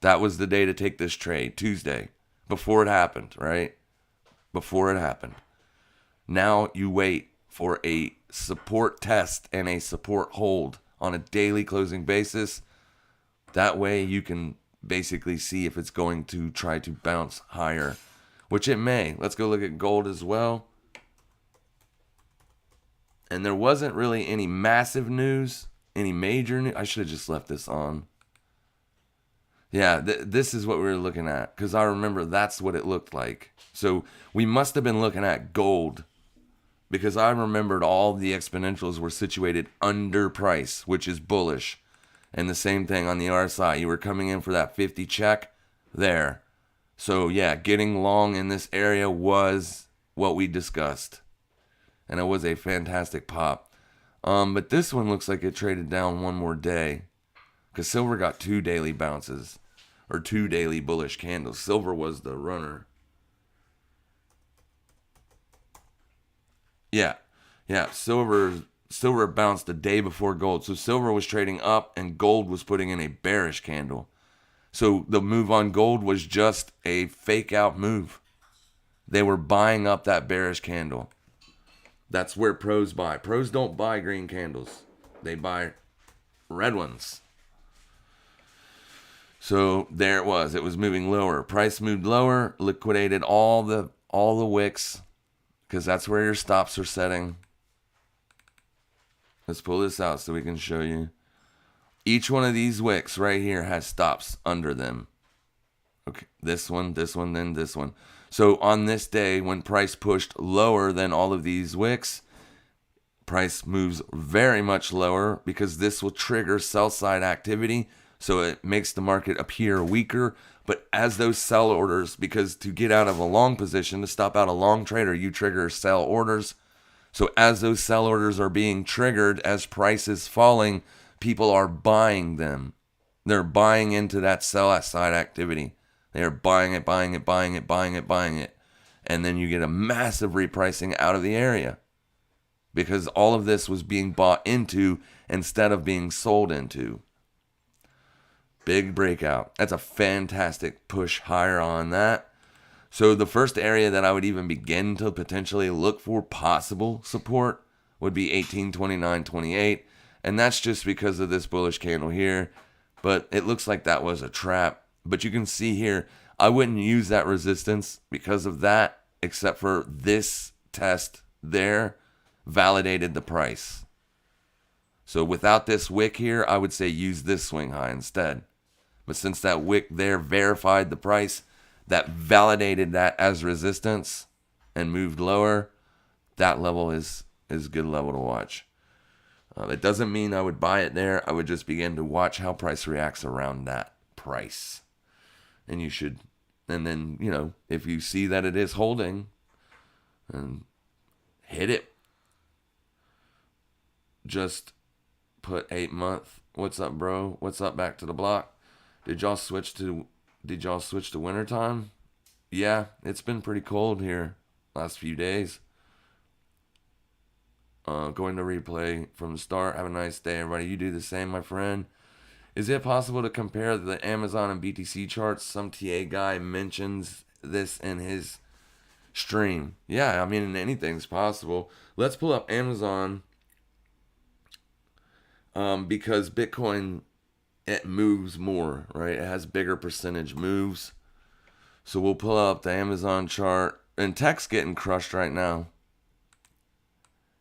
That was the day to take this trade, Tuesday, before it happened, right? Before it happened. Now you wait for a support test and a support hold on a daily closing basis. That way you can basically see if it's going to try to bounce higher, which it may. Let's go look at gold as well. And there wasn't really any massive news. Any major news? I should have just left this on. Yeah, this is what we were looking at. Because I remember that's what it looked like. So we must have been looking at gold. Because I remembered all the exponentials were situated under price, which is bullish. And the same thing on the RSI. You were coming in for that 50 check there. So yeah, getting long in this area was what we discussed. And it was a fantastic pop. But this one looks like it traded down one more day. Because silver got 2 daily bounces. Or 2 daily bullish candles. Silver was the runner. Yeah. Silver bounced the day before gold. So silver was trading up and gold was putting in a bearish candle. So the move on gold was just a fake out move. They were buying up that bearish candle. That's where pros buy. Pros don't buy green candles. They buy red ones. So there it was. It was moving lower. Price moved lower, liquidated all the wicks, because that's where your stops are setting. Let's pull this out so we can show you. Each one of these wicks right here has stops under them. Okay, this one, then this one. So on this day, when price pushed lower than all of these wicks, price moves very much lower because this will trigger sell side activity. So it makes the market appear weaker. But as those sell orders, because to get out of a long position, to stop out a long trader, you trigger sell orders. So as those sell orders are being triggered, as price is falling, people are buying them. They're buying into that sell side activity. They are buying it. And then you get a massive repricing out of the area because all of this was being bought into instead of being sold into. Big breakout. That's a fantastic push higher on that. So the first area that I would even begin to potentially look for possible support would be 1829.28. And that's just because of this bullish candle here. But it looks like that was a trap. But you can see here, I wouldn't use that resistance because of that, except for this test there validated the price. So without this wick here, I would say use this swing high instead. But since that wick there verified the price, that validated that as resistance and moved lower, that level is a good level to watch. It doesn't mean I would buy it there. I would just begin to watch how price reacts around that price. And you should, and then, you know, if you see that it is holding, and hit it. Just put 8 month. What's up, bro? What's up, back to the block? Did y'all switch to winter time? Yeah, it's been pretty cold here last few days. Going to replay from the start. Have a nice day, everybody. You do the same, my friend. Is it possible to compare the Amazon and BTC charts? Some TA guy mentions this in his stream. Yeah, I mean, anything's possible. Let's pull up Amazon because Bitcoin, it moves more, right? It has bigger percentage moves. So we'll pull up the Amazon chart. And tech's getting crushed right now.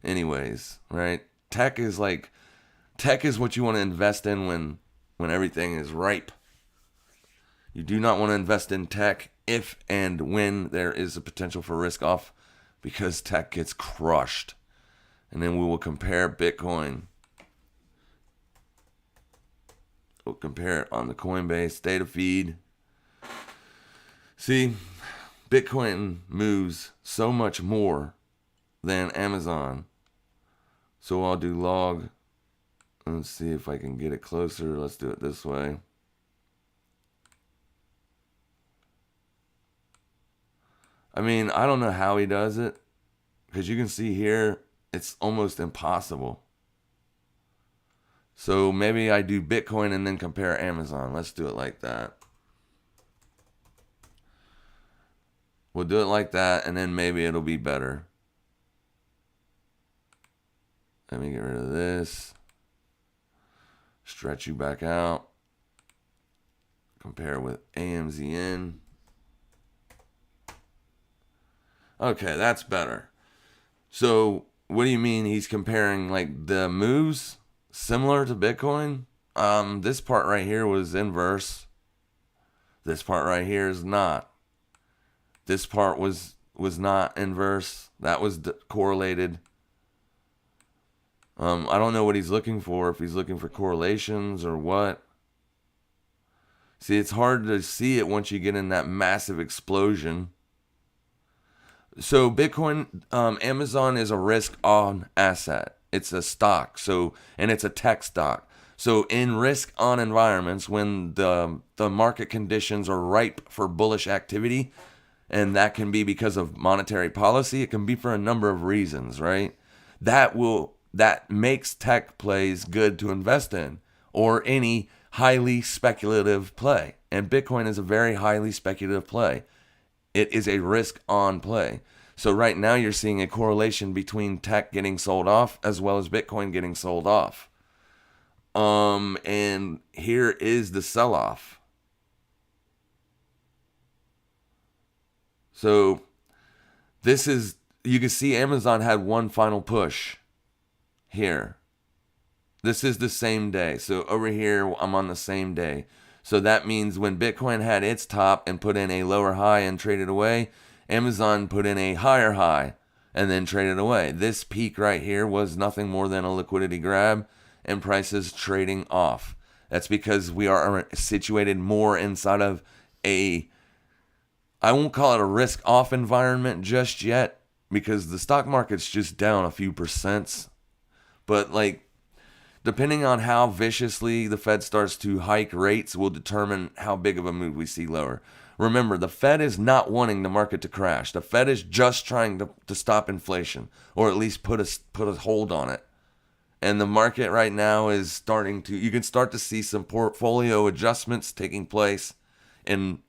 Anyways, right? Tech is what you want to invest in when everything is ripe. You do not want to invest in tech if and when there is a potential for risk off, because tech gets crushed. And then we will compare Bitcoin. We'll compare it on the Coinbase data feed. See, Bitcoin moves so much more than Amazon. So I'll do log. Let's see if I can get it closer. Let's do it this way. I mean, I don't know how he does it, because you can see here, it's almost impossible. So maybe I do Bitcoin and then compare Amazon. Let's do it like that. We'll do it like that, and then maybe it'll be better. Let me get rid of this. Stretch you back out. Compare with AMZN. Okay, that's better. So, what do you mean he's comparing like the moves similar to Bitcoin? This part right here was inverse. This part right here is not. This part was not inverse. That was correlated. I don't know what he's looking for, if he's looking for correlations or what. See, it's hard to see it once you get in that massive explosion. So Bitcoin, Amazon is a risk-on asset. It's a stock, and it's a tech stock. So in risk-on environments, when the market conditions are ripe for bullish activity, and that can be because of monetary policy, it can be for a number of reasons, right? That makes tech plays good to invest in, or any highly speculative play. And Bitcoin is a very highly speculative play. It is a risk-on play. So right now you're seeing a correlation between tech getting sold off as well as Bitcoin getting sold off. And here is the sell-off. So you can see Amazon had one final push here. This is the same day. So over here, I'm on the same day. So that means when Bitcoin had its top and put in a lower high and traded away, Amazon put in a higher high and then traded away. This peak right here was nothing more than a liquidity grab and prices trading off. That's because we are situated more inside of I won't call it a risk off environment just yet, because the stock market's just down a few percents. But like, depending on how viciously the Fed starts to hike rates will determine how big of a move we see lower. Remember, the Fed is not wanting the market to crash. The Fed is just trying to stop inflation, or at least put a hold on it. And the market right now is starting to, you can start to see some portfolio adjustments taking place in,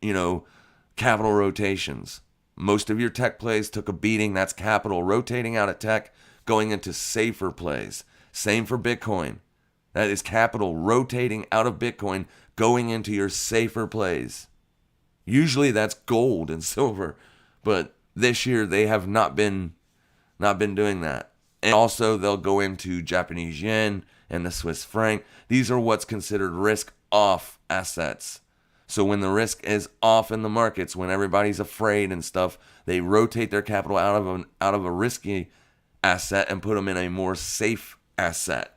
capital rotations. Most of your tech plays took a beating. That's capital rotating out of tech, going into safer plays. Same for Bitcoin. That is capital rotating out of Bitcoin, going into your safer plays. Usually that's gold and silver, but this year they have not been doing that. And also they'll go into Japanese yen and the Swiss franc. These are what's considered risk off assets. So when the risk is off in the markets, when everybody's afraid and stuff, they rotate their capital out of a risky asset and put them in a more safe asset.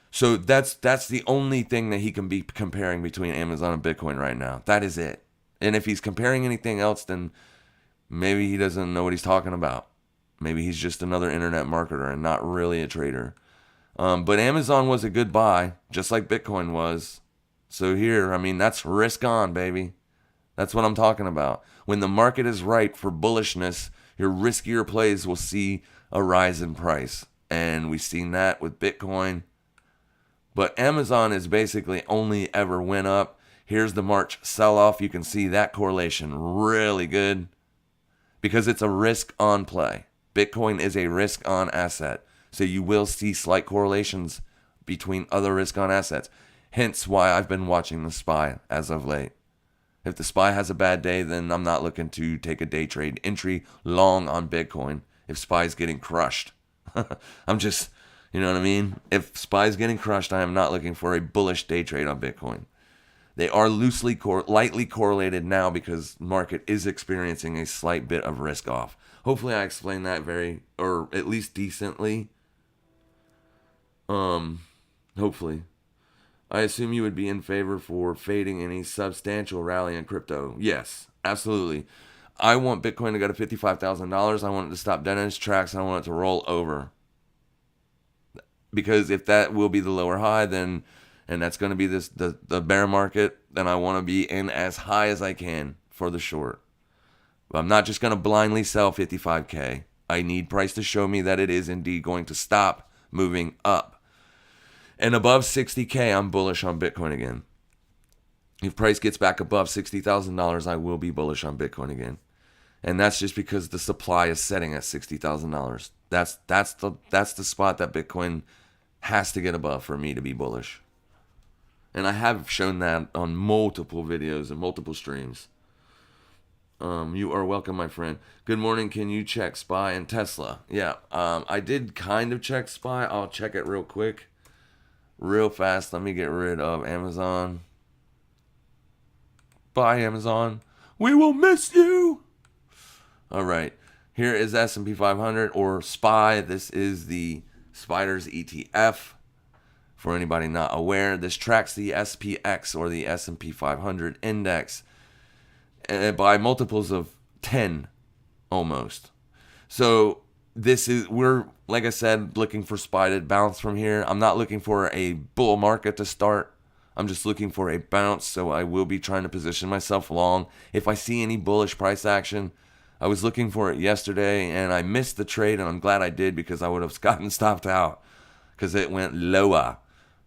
So that's the only thing that he can be comparing between Amazon and Bitcoin right now. That is it. And if he's comparing anything else, then maybe he doesn't know what he's talking about. Maybe he's just another internet marketer and not really a trader. But Amazon was a good buy, just like Bitcoin was. So here, that's risk on, baby. That's what I'm talking about. When the market is ripe for bullishness, your riskier plays will see a rise in price. And we've seen that with Bitcoin. But Amazon is basically only ever went up. Here's the March sell-off. You can see that correlation really good because it's a risk-on play. Bitcoin is a risk-on asset. So you will see slight correlations between other risk-on assets. Hence why I've been watching the SPY as of late. If the SPY has a bad day, then I'm not looking to take a day trade entry long on Bitcoin. If SPY is getting crushed. I'm just, you know what I mean? If SPY is getting crushed, I am not looking for a bullish day trade on Bitcoin. They are lightly correlated now because market is experiencing a slight bit of risk off. Hopefully I explained that or at least decently. Hopefully. I assume you would be in favor for fading any substantial rally in crypto. Yes, absolutely. I want Bitcoin to go to $55,000. I want it to stop dead in its tracks, and I want it to roll over. Because if that will be the lower high, then, and that's going to be the bear market, then I want to be in as high as I can for the short. But I'm not just going to blindly sell 55K. I need price to show me that it is indeed going to stop moving up. And above 60K, I'm bullish on Bitcoin again. If price gets back above $60,000, I will be bullish on Bitcoin again. And that's just because the supply is setting at $60,000. That's the spot that Bitcoin has to get above for me to be bullish. And I have shown that on multiple videos and multiple streams. You are welcome, my friend. Good morning. Can you check SPY and Tesla? Yeah, I did kind of check SPY. I'll check it real quick. Real fast. Let me get rid of Amazon. Bye, Amazon. We will miss you. All right. Here is S&P 500 or SPY. This is the Spiders ETF. For anybody not aware, this tracks the SPX or the S&P 500 index by multiples of 10 almost. So we're, like I said, looking for SPY to bounce from here. I'm not looking for a bull market to start. I'm just looking for a bounce, so I will be trying to position myself long. If I see any bullish price action, I was looking for it yesterday, and I missed the trade, and I'm glad I did because I would have gotten stopped out because it went lower.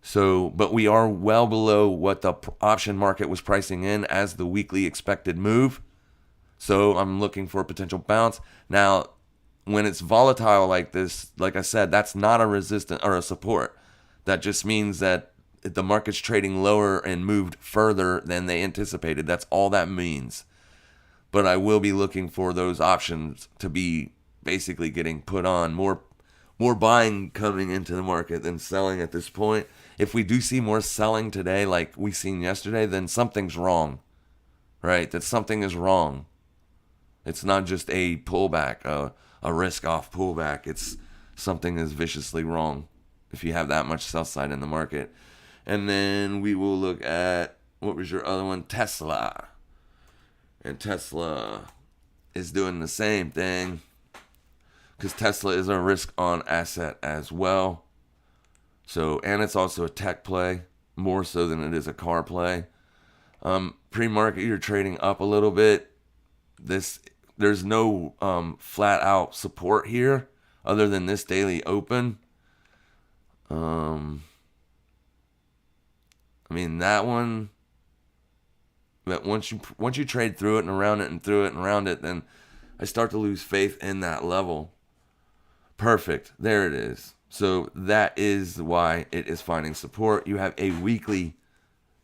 So, but we are well below what the option market was pricing in as the weekly expected move. So I'm looking for a potential bounce. Now, when it's volatile like this, like I said, that's not a resistance or a support. That just means that the market's trading lower and moved further than they anticipated. That's all that means. But I will be looking for those options to be basically getting put on more more buying coming into the market than selling at this point. If we do see more selling today like we seen yesterday, then something's wrong, right? That something is wrong. It's not just a pullback, a risk-off pullback. It's something is viciously wrong if you have that much sell side in the market. And then we will look at, what was your other one? Tesla. And Tesla is doing the same thing because Tesla is a risk-on asset as well. So, and it's also a tech play, more so than it is a car play. Pre-market, you're trading up a little bit. There's no flat out support here other than this daily open. I mean, that one, but once you trade through it and around it and through it and around it, then I start to lose faith in that level. Perfect. There it is. So that is why it is finding support. You have a weekly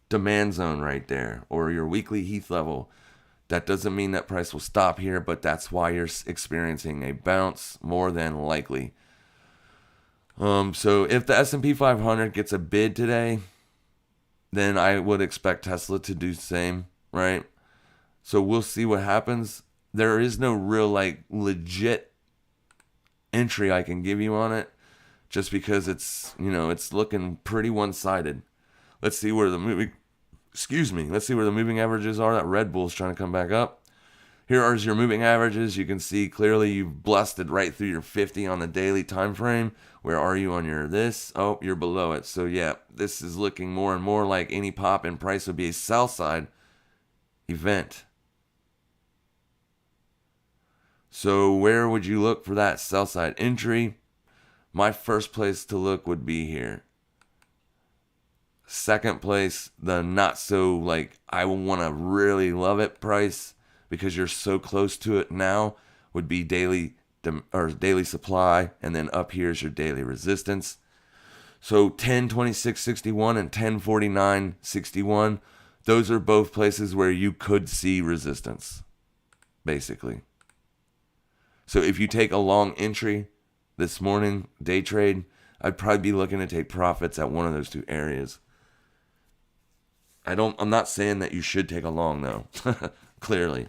demand zone right there, or your weekly Heath level. That doesn't mean that price will stop here, but that's why you're experiencing a bounce more than likely. So if the S&P 500 gets a bid today, then I would expect Tesla to do the same, right? So we'll see what happens. There is no real legit entry I can give you on it, just because it's looking pretty one-sided. Let's see where the moving averages are. That Red Bull's trying to come back up. Here are your moving averages. You can see clearly you've blasted right through your 50 on the daily time frame. Where are you on your this? Oh, you're below it. So yeah, this is looking more and more like any pop in price would be a sell side event. So where would you look for that sell side entry? My first place to look would be here. Second place, the not so I want to really love it price, because you're so close to it now, would be daily supply, and then up here is your daily resistance. So 1026.61 and 1049.61, those are both places where you could see resistance, basically. So if you take a long entry this morning, day trade, I'd probably be looking to take profits at one of those two areas. I'm not saying that you should take a long though. Clearly.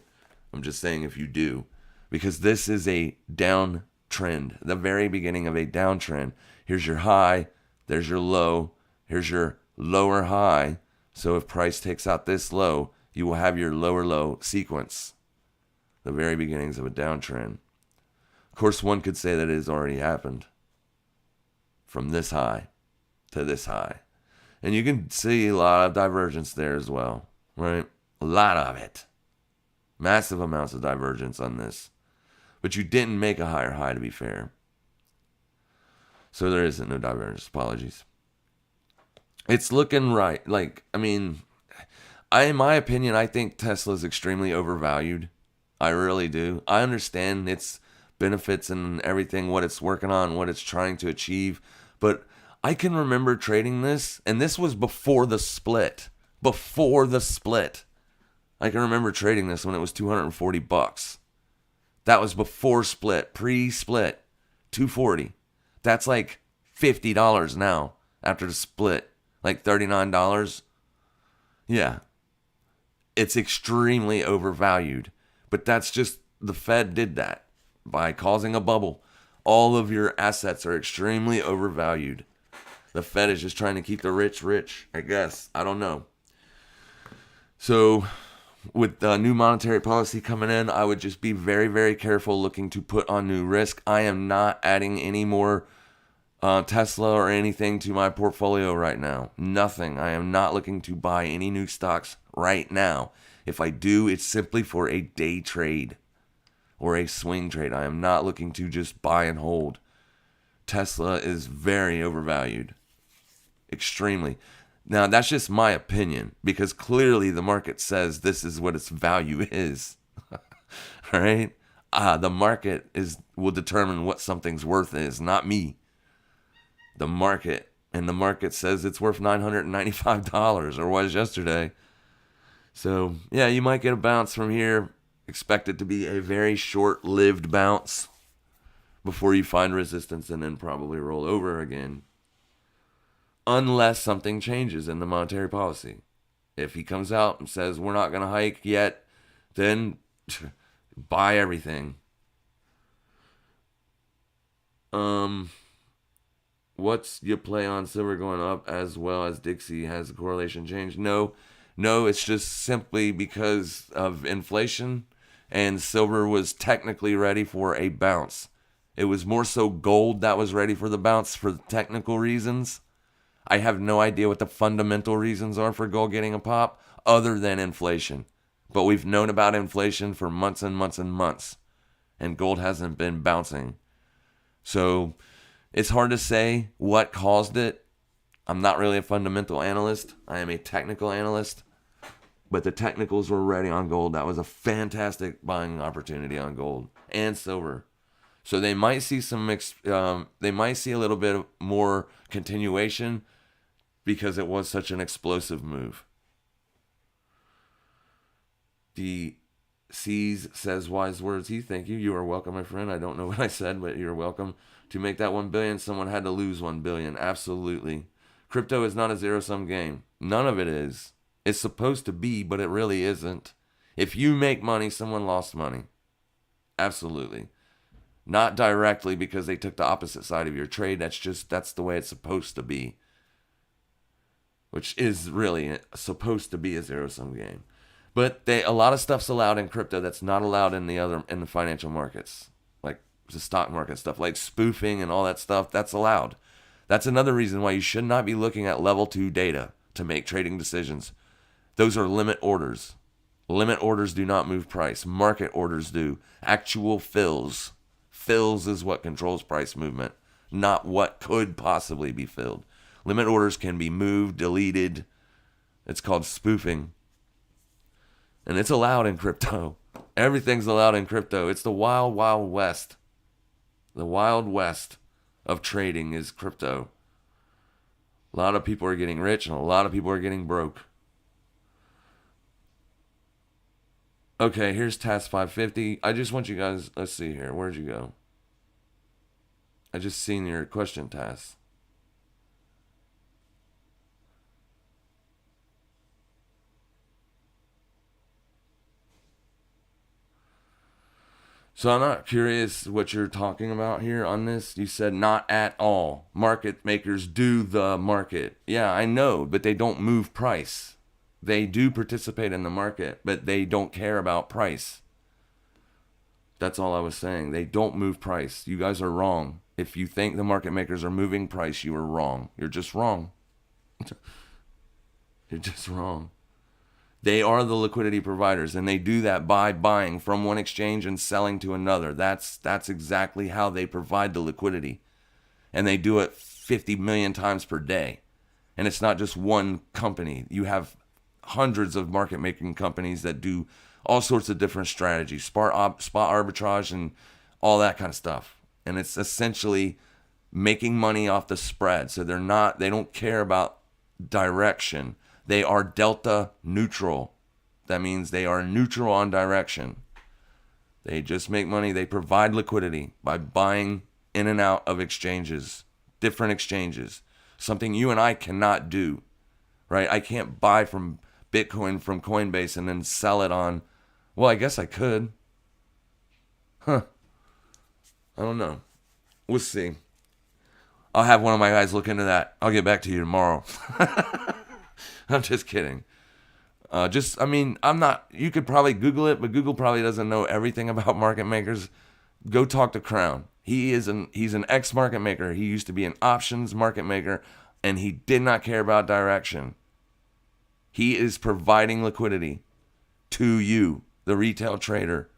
I'm just saying if you do, because this is a downtrend, the very beginning of a downtrend. Here's your high, there's your low, here's your lower high. So if price takes out this low, you will have your lower low sequence, the very beginnings of a downtrend. Of course, one could say that it has already happened from this high to this high. And you can see a lot of divergence there as well, right? A lot of it. Massive amounts of divergence on this. But you didn't make a higher high, to be fair. So there isn't no divergence. Apologies. It's looking right. In my opinion, I think Tesla is extremely overvalued. I really do. I understand its benefits and everything, what it's working on, what it's trying to achieve. But I can remember trading this, and this was before the split. Before the split. I can remember trading this when it was $240. That was before split, pre-split, $240. That's like $50 now after the split, like $39. Yeah, it's extremely overvalued, but that's just the Fed did that by causing a bubble. All of your assets are extremely overvalued. The Fed is just trying to keep the rich rich, I guess. I don't know. So with the new monetary policy coming in, I would just be very, very careful looking to put on new risk. I am not adding any more Tesla or anything to my portfolio right now. Nothing. I am not looking to buy any new stocks right now. If I do, it's simply for a day trade or a swing trade. I am not looking to just buy and hold. Tesla is very overvalued. Extremely. Now, that's just my opinion, because clearly the market says this is what its value is. Right? The market will determine what something's worth is, not me. The market. And the market says it's worth $995, or was yesterday. So, yeah, you might get a bounce from here. Expect it to be a very short-lived bounce. before you find resistance and then probably roll over again. Unless something changes in the monetary policy. If he comes out and says we're not going to hike yet, then buy everything. What's your play on silver going up as well as Dixie? Has the correlation changed? No, it's just simply because of inflation, and silver was technically ready for a bounce. It was more so gold that was ready for the bounce for technical reasons. I have no idea what the fundamental reasons are for gold getting a pop other than inflation. But we've known about inflation for months and months and months, and gold hasn't been bouncing. So it's hard to say what caused it. I'm not really a fundamental analyst. I am a technical analyst. But the technicals were ready on gold. That was a fantastic buying opportunity on gold and silver. So they might see they might see a little bit more continuation because it was such an explosive move. The C's says wise words. Thank you. You are welcome, my friend. I don't know what I said, but you're welcome. To make that 1 billion, someone had to lose 1 billion. Absolutely. Crypto is not a zero-sum game. None of it is. It's supposed to be, but it really isn't. If you make money, someone lost money. Absolutely. Not directly because they took the opposite side of your trade. That's the way it's supposed to be. Which is really supposed to be a zero-sum game. But a lot of stuff's allowed in crypto that's not allowed in the financial markets. Like the stock market stuff, like spoofing and all that stuff, that's allowed. That's another reason why you should not be looking at level 2 data to make trading decisions. Those are limit orders. Limit orders do not move price. Market orders do. Actual fills. Fills is what controls price movement, not what could possibly be filled. Limit orders can be moved, deleted. It's called spoofing. And it's allowed in crypto. Everything's allowed in crypto. It's the wild, wild west. The wild west of trading is crypto. A lot of people are getting rich and a lot of people are getting broke. Okay, here's Task 550. I just want you guys, let's see here. Where'd you go? I just seen your question, Task. So I'm not curious what you're talking about here on this. You said not at all. Market makers do the market. Yeah, I know, but they don't move price. They do participate in the market, but they don't care about price. That's all I was saying. They don't move price. You guys are wrong. If you think the market makers are moving price, you are wrong. You're just wrong. You're just wrong. They are the liquidity providers, and they do that by buying from one exchange and selling to another. That's exactly how they provide the liquidity. And they do it 50 million times per day. And it's not just one company. You have hundreds of market-making companies that do all sorts of different strategies, spot arbitrage and all that kind of stuff. And it's essentially making money off the spread. So they don't care about direction. They are delta neutral. That means they are neutral on direction. They just make money. They provide liquidity by buying in and out of exchanges, different exchanges. Something you and I cannot do, right? I can't buy from Bitcoin from Coinbase and then sell it on, well, I guess I could. I don't know. We'll see. I'll have one of my guys look into that. I'll get back to you tomorrow. I'm just kidding. I'm not, you could probably Google it, but Google probably doesn't know everything about market makers. Go talk to Crown. He's an ex-market maker. He used to be an options market maker, and he did not care about direction. He is providing liquidity to you, the retail trader,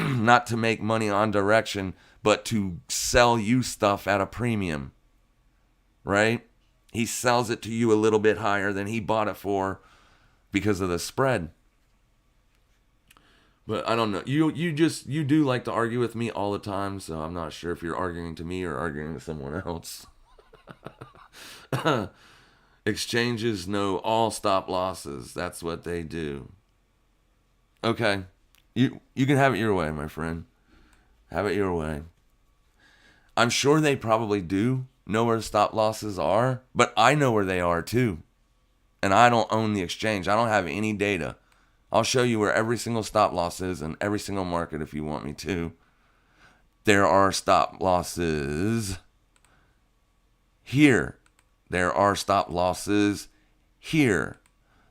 not to make money on direction, but to sell you stuff at a premium, right? He sells it to you a little bit higher than he bought it for because of the spread. But I don't know. You do like to argue with me all the time, so I'm not sure if you're arguing to me or arguing with someone else. Exchanges know all stop losses. That's what they do. Okay. You can have it your way, my friend. Have it your way. I'm sure they probably do know where stop losses are, but I know where they are too. And I don't own the exchange. I don't have any data. I'll show you where every single stop loss is in every single market if you want me to. There are stop losses here. There are stop losses here.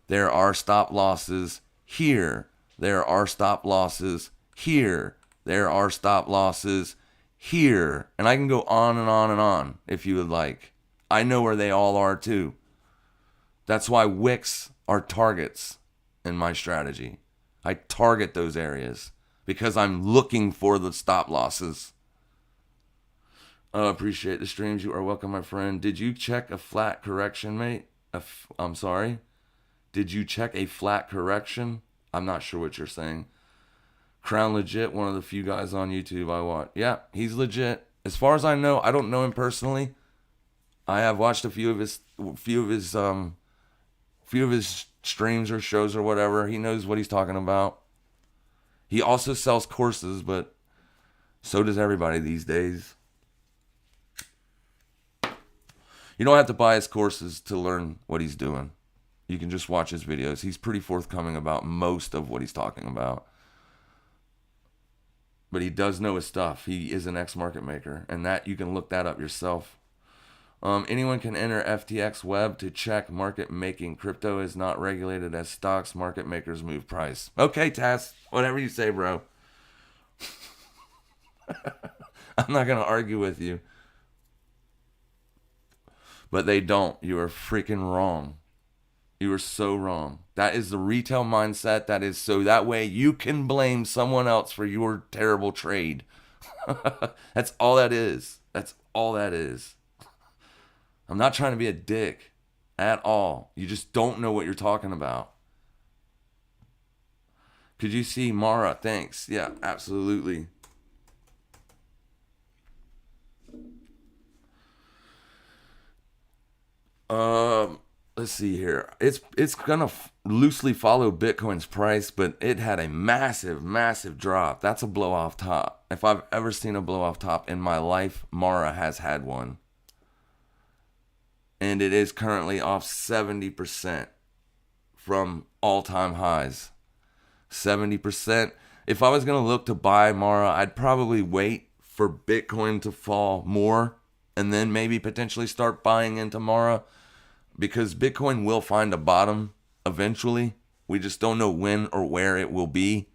There are stop losses here. There are stop losses here. There are stop losses here. And I can go on and on and on if you would like. I know where they all are too. That's why wicks are targets in my strategy. I target those areas because I'm looking for the stop losses. Appreciate the streams. You are welcome, my friend. Did you check a flat correction, mate? I'm sorry. Did you check a flat correction? I'm not sure what you're saying. Crown legit, one of the few guys on YouTube I watch. Yeah, he's legit. As far as I know, I don't know him personally. I have watched a few of his streams or shows or whatever. He knows what he's talking about. He also sells courses, but so does everybody these days. You don't have to buy his courses to learn what he's doing. You can just watch his videos. He's pretty forthcoming about most of what he's talking about. But he does know his stuff. He is an ex-market maker, and that you can look that up yourself. Anyone can enter FTX web to check market making. Crypto is not regulated as stocks. Market makers move price. Okay, Taz, whatever you say, bro. I'm not going to argue with you. But they don't. You are freaking wrong. You are so wrong. That is the retail mindset. That is so that way you can blame someone else for your terrible trade. That's all that is. That's all that is. I'm not trying to be a dick at all. You just don't know what you're talking about. Could you see Mara? Thanks. Yeah, absolutely. Let's see here. It's gonna loosely follow Bitcoin's price, but it had a massive drop. That's a blow off top. If I've ever seen a blow off top in my life, Mara has had one. And it is currently off 70% from all-time highs. 70%. If I was going to look to buy Mara, I'd probably wait for Bitcoin to fall more and then maybe potentially start buying into Mara, because Bitcoin will find a bottom eventually. We just don't know when or where it will be.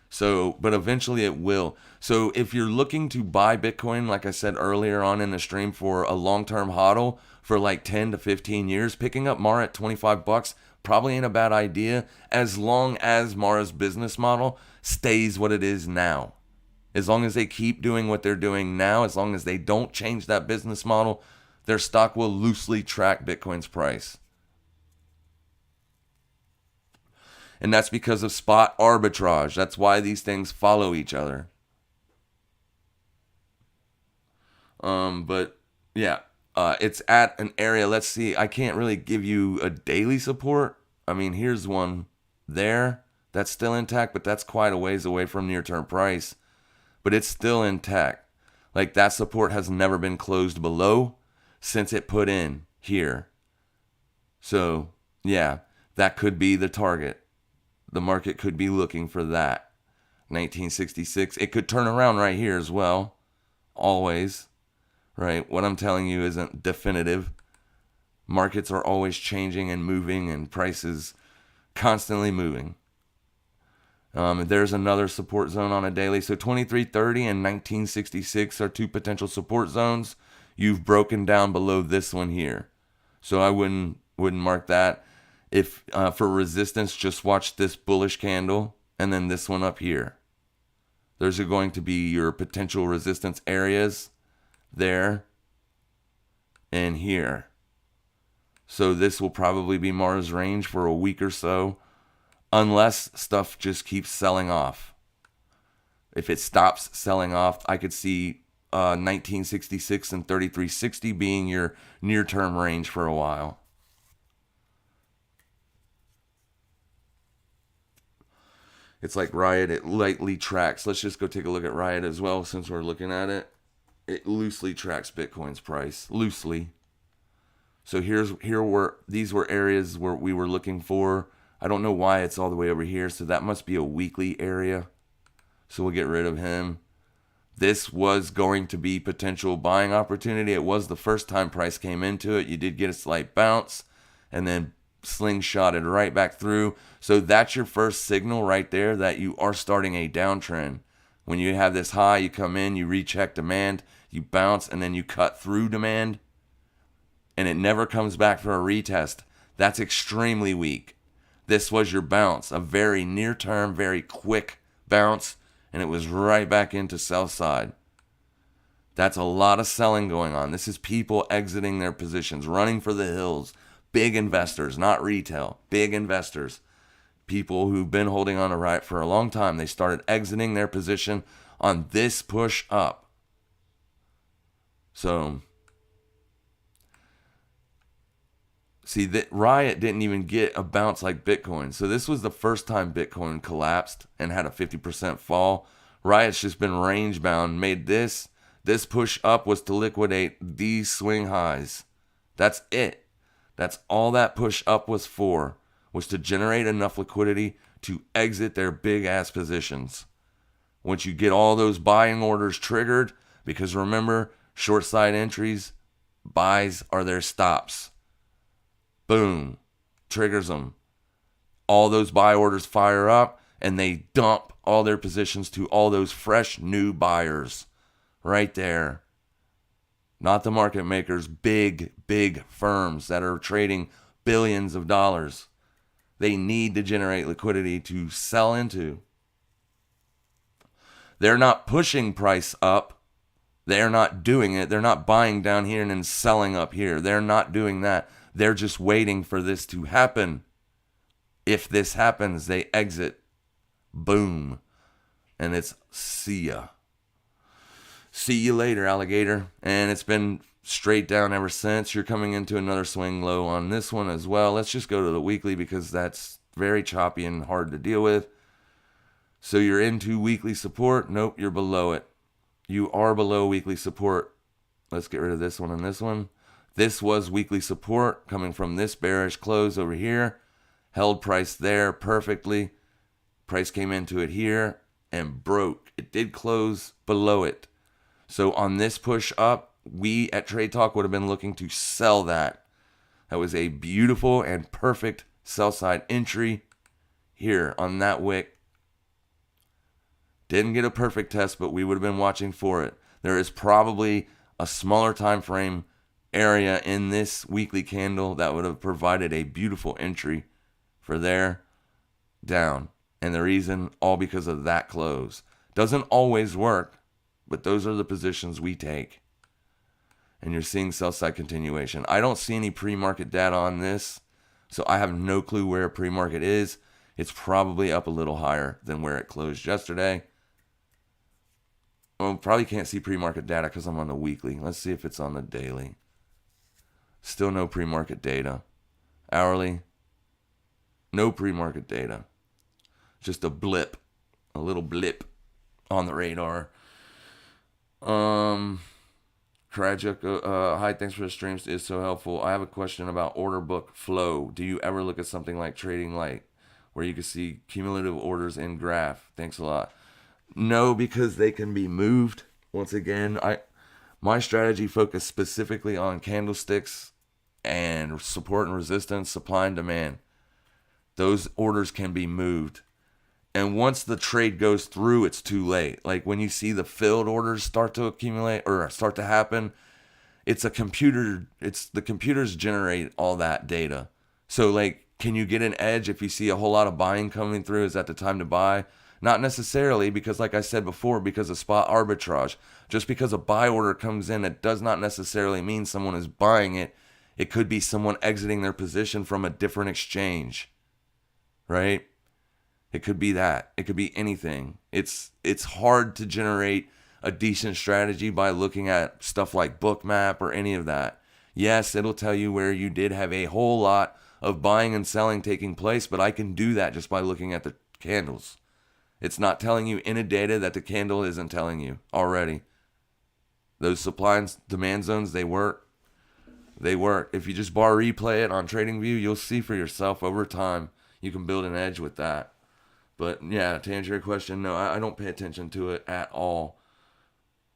So, but eventually it will. So if you're looking to buy Bitcoin, like I said earlier on in the stream, for a long-term hodl for like 10 to 15 years, picking up Mara at $25 probably ain't a bad idea, as long as Mara's business model stays what it is now. As long as they keep doing what they're doing now, as long as they don't change that business model, their stock will loosely track Bitcoin's price. And that's because of spot arbitrage. That's why these things follow each other. But yeah, it's at an area. Let's see. I can't really give you a daily support. I mean, here's one there. That's still intact, but that's quite a ways away from near-term price. But it's still intact. Like, that support has never been closed below since it put in here. So, yeah, that could be the target. The market could be looking for that. 1966. It could turn around right here as well. Always. Right? What I'm telling you isn't definitive. Markets are always changing and moving, and prices constantly moving. There's another support zone on a daily. So 2330 and 1966 are two potential support zones. You've broken down below this one here. So I wouldn't mark that. If for resistance, just watch this bullish candle and then this one up here. Those are going to be your potential resistance areas there and here. So this will probably be Mara's range for a week or so, unless stuff just keeps selling off. If it stops selling off, I could see 1966 and 3360 being your near-term range for a while. It's like Riot, it lightly tracks. Let's just go take a look at Riot as well since we're looking at it. it loosely tracks Bitcoin's price, loosely. So these were areas where we were looking for. I don't know why it's all the way over here, so that must be a weekly area. So we'll get rid of him. This was going to be potential buying opportunity. It was the first time price came into it. You did get a slight bounce and then slingshotted right back through. So that's your first signal right there that you are starting a downtrend. When you have this high, you come in, you recheck demand, you bounce, and then you cut through demand, and it never comes back for a retest. That's extremely weak. This was your bounce, a very near-term, very quick bounce, and it was right back into sell side. That's a lot of selling going on. This is people exiting their positions, running for the hills. Big investors, not retail, big investors. People who've been holding on to right for a long time. They started exiting their position on this push up. So, see, that Riot didn't even get a bounce like Bitcoin. So this was the first time Bitcoin collapsed and had a 50% fall. Riot's just been range bound, made this push up was to liquidate these swing highs. That's it. That's all that push up was for, was to generate enough liquidity to exit their big ass positions. Once you get all those buying orders triggered, because remember, short side entries, buys are their stops. Boom, triggers them. All those buy orders fire up and they dump all their positions to all those fresh new buyers right there. Not the market makers, big firms that are trading billions of dollars. They need to generate liquidity to sell into. They're not pushing price up. They're not doing it. They're not buying down here and then selling up here. They're not doing that. They're just waiting for this to happen. If this happens, they exit. Boom. And it's see ya. See you later, alligator. And it's been straight down ever since. You're coming into another swing low on this one as well. Let's just go to the weekly because that's very choppy and hard to deal with. So you're into weekly support. Nope, you're below it. You are below weekly support. Let's get rid of this one and this one. This was weekly support coming from this bearish close over here. Held price there perfectly. Price came into it here and broke. It did close below it. So on this push up, we at Trade Talk would have been looking to sell that. That was a beautiful and perfect sell side entry here on that wick. Didn't get a perfect test, but we would have been watching for it. There is probably a smaller time frame area in this weekly candle that would have provided a beautiful entry for there down. And the reason, all because of that close. Doesn't always work, but those are the positions we take. And you're seeing sell side continuation. I don't see any pre-market data on this, so I have no clue where pre-market is. It's probably up a little higher than where it closed yesterday. Well, probably can't see pre-market data because I'm on the weekly. Let's see if it's on the daily. Still no pre-market data. Hourly, no pre-market data. Just a blip, a little blip on the radar. Tragic. Hi, thanks for the streams. It's so helpful. I have a question about order book flow. Do you ever look at something like Trading Light, where you can see cumulative orders in graph? Thanks a lot. No, because they can be moved. Once again, my strategy focused specifically on candlesticks and support and resistance, supply and demand. Those orders can be moved. And once the trade goes through, it's too late. Like when you see the filled orders start to accumulate or start to happen, it's the computers generate all that data. So like, can you get an edge if you see a whole lot of buying coming through? Is that the time to buy? Not necessarily, because like I said before, because of spot arbitrage. Just because a buy order comes in, it does not necessarily mean someone is buying it. It could be someone exiting their position from a different exchange, right? It could be that. It could be anything. It's hard to generate a decent strategy by looking at stuff like Bookmap or any of that. Yes, it'll tell you where you did have a whole lot of buying and selling taking place, but I can do that just by looking at the candles. It's not telling you any data that the candle isn't telling you already. Those supply and demand zones, they work. They work. If you just bar replay it on TradingView, you'll see for yourself over time. You can build an edge with that. But yeah, to answer your question, no, I don't pay attention to it at all.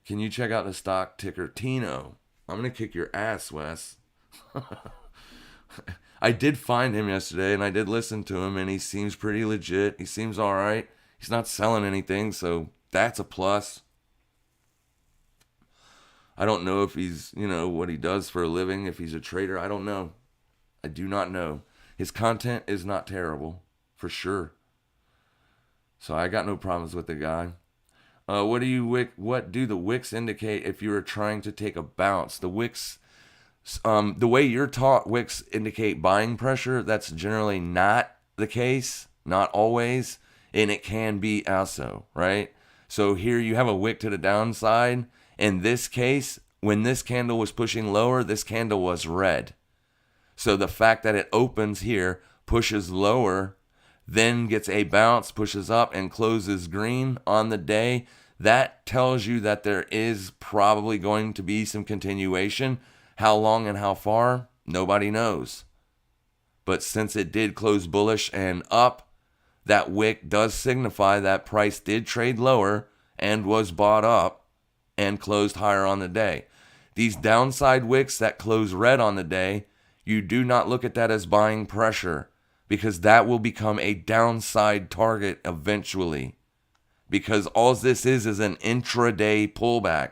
Can you check out the stock ticker Tino? I'm going to kick your ass, Wes. I did find him yesterday, and I did listen to him, and he seems pretty legit. He seems all right. He's not selling anything, so that's a plus. I don't know if he's, what he does for a living, if he's a trader. I don't know. I do not know. His content is not terrible, for sure. So I got no problems with the guy. What do the wicks indicate if you are trying to take a bounce? The wicks, the way you're taught, wicks indicate buying pressure. That's generally not the case, not always, and it can be also, right? So here you have a wick to the downside. In this case, when this candle was pushing lower, this candle was red. So the fact that it opens here, pushes lower, then gets a bounce, pushes up, and closes green on the day, that tells you that there is probably going to be some continuation. How long and how far? Nobody knows. But since it did close bullish and up, that wick does signify that price did trade lower and was bought up and closed higher on the day. These downside wicks that close red on the day, you do not look at that as buying pressure, because that will become a downside target eventually. Because all this is an intraday pullback.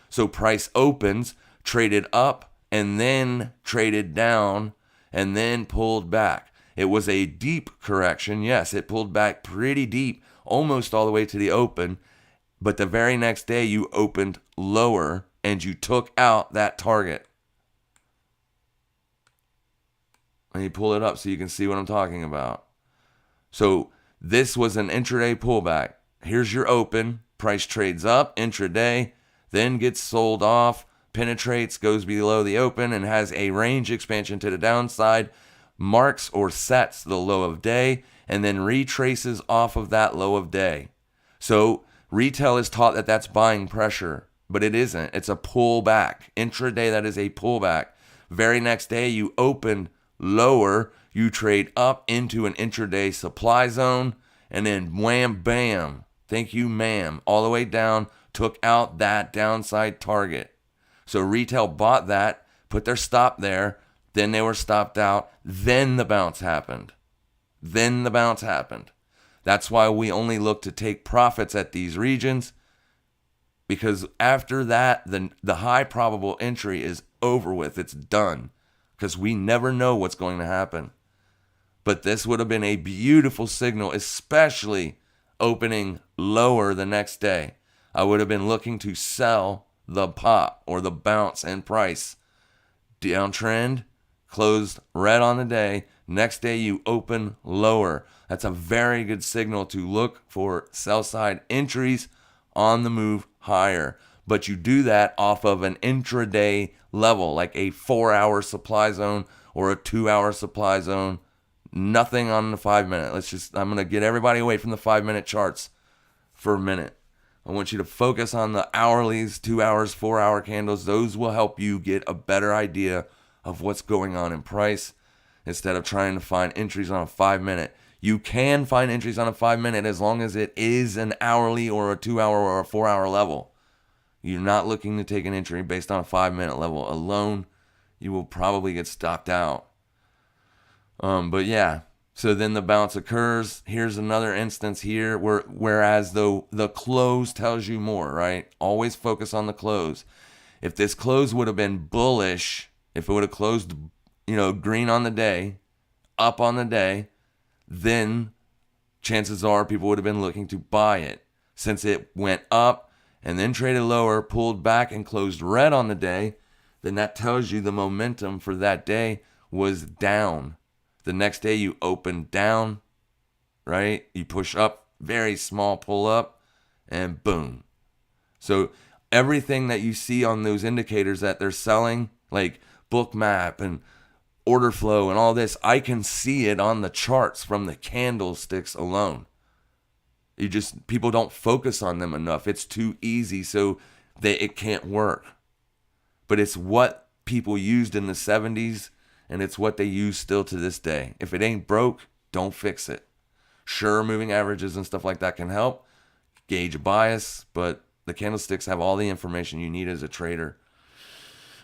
So price opens, traded up, and then traded down, and then pulled back. It was a deep correction. Yes, it pulled back pretty deep, almost all the way to the open. But the very next day, you opened lower, and you took out that target. Let me pull it up so you can see what I'm talking about. So this was an intraday pullback. Here's your open. Price trades up intraday, then gets sold off, penetrates, goes below the open, and has a range expansion to the downside, marks or sets the low of day, and then retraces off of that low of day. So retail is taught that that's buying pressure, but it isn't. It's a pullback. Intraday, that is a pullback. Very next day, you open lower, you trade up into an intraday supply zone, and then wham, bam, thank you, ma'am, all the way down, took out that downside target. So retail bought that, put their stop there, then they were stopped out, then the bounce happened. That's why we only look to take profits at these regions, because after that, the high probable entry is over with. It's done, because we never know what's going to happen. But this would have been a beautiful signal, especially opening lower the next day. I would have been looking to sell the pop or the bounce in price. Downtrend, closed red on the day. Next day you open lower. That's a very good signal to look for sell side entries on the move higher. But you do that off of an intraday level, like a 4-hour supply zone or a 2-hour supply zone. Nothing on the 5-minute. I'm going to get everybody away from the 5-minute charts for a minute. I want you to focus on the hourlies, 2 hours, 4-hour candles. Those will help you get a better idea of what's going on in price instead of trying to find entries on a 5-minute. You can find entries on a 5-minute as long as it is an hourly or a 2-hour or a 4-hour level. You're not looking to take an entry based on a 5-minute level alone. You will probably get stopped out. But yeah, so then the bounce occurs. Here's another instance here whereas though the close tells you more, right? Always focus on the close. If this close would have been bullish, if it would have closed, green on the day, up on the day, then chances are people would have been looking to buy it. Since it went up and then traded lower, pulled back and closed red on the day, then that tells you the momentum for that day was down. The next day you open down, right? You push up, very small pull up, and boom. So everything that you see on those indicators that they're selling, like book map and order flow and all this, I can see it on the charts from the candlesticks alone. People don't focus on them enough. It's too easy. So it can't work. But it's what people used in the 70s, and it's what they use still to this day. If it ain't broke, don't fix it. Sure, moving averages and stuff like that can help gauge a bias, but the candlesticks have all the information you need as a trader.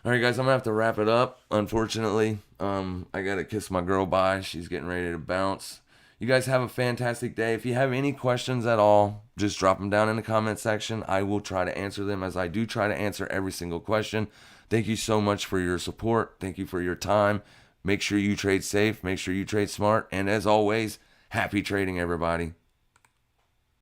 All right, guys, I'm going to have to wrap it up, unfortunately. I got to kiss my girl bye. She's getting ready to bounce. You guys have a fantastic day. If you have any questions at all, just drop them down in the comment section. I will try to answer them, as I do try to answer every single question. Thank you so much for your support. Thank you for your time. Make sure you trade safe. Make sure you trade smart. And as always, happy trading, everybody.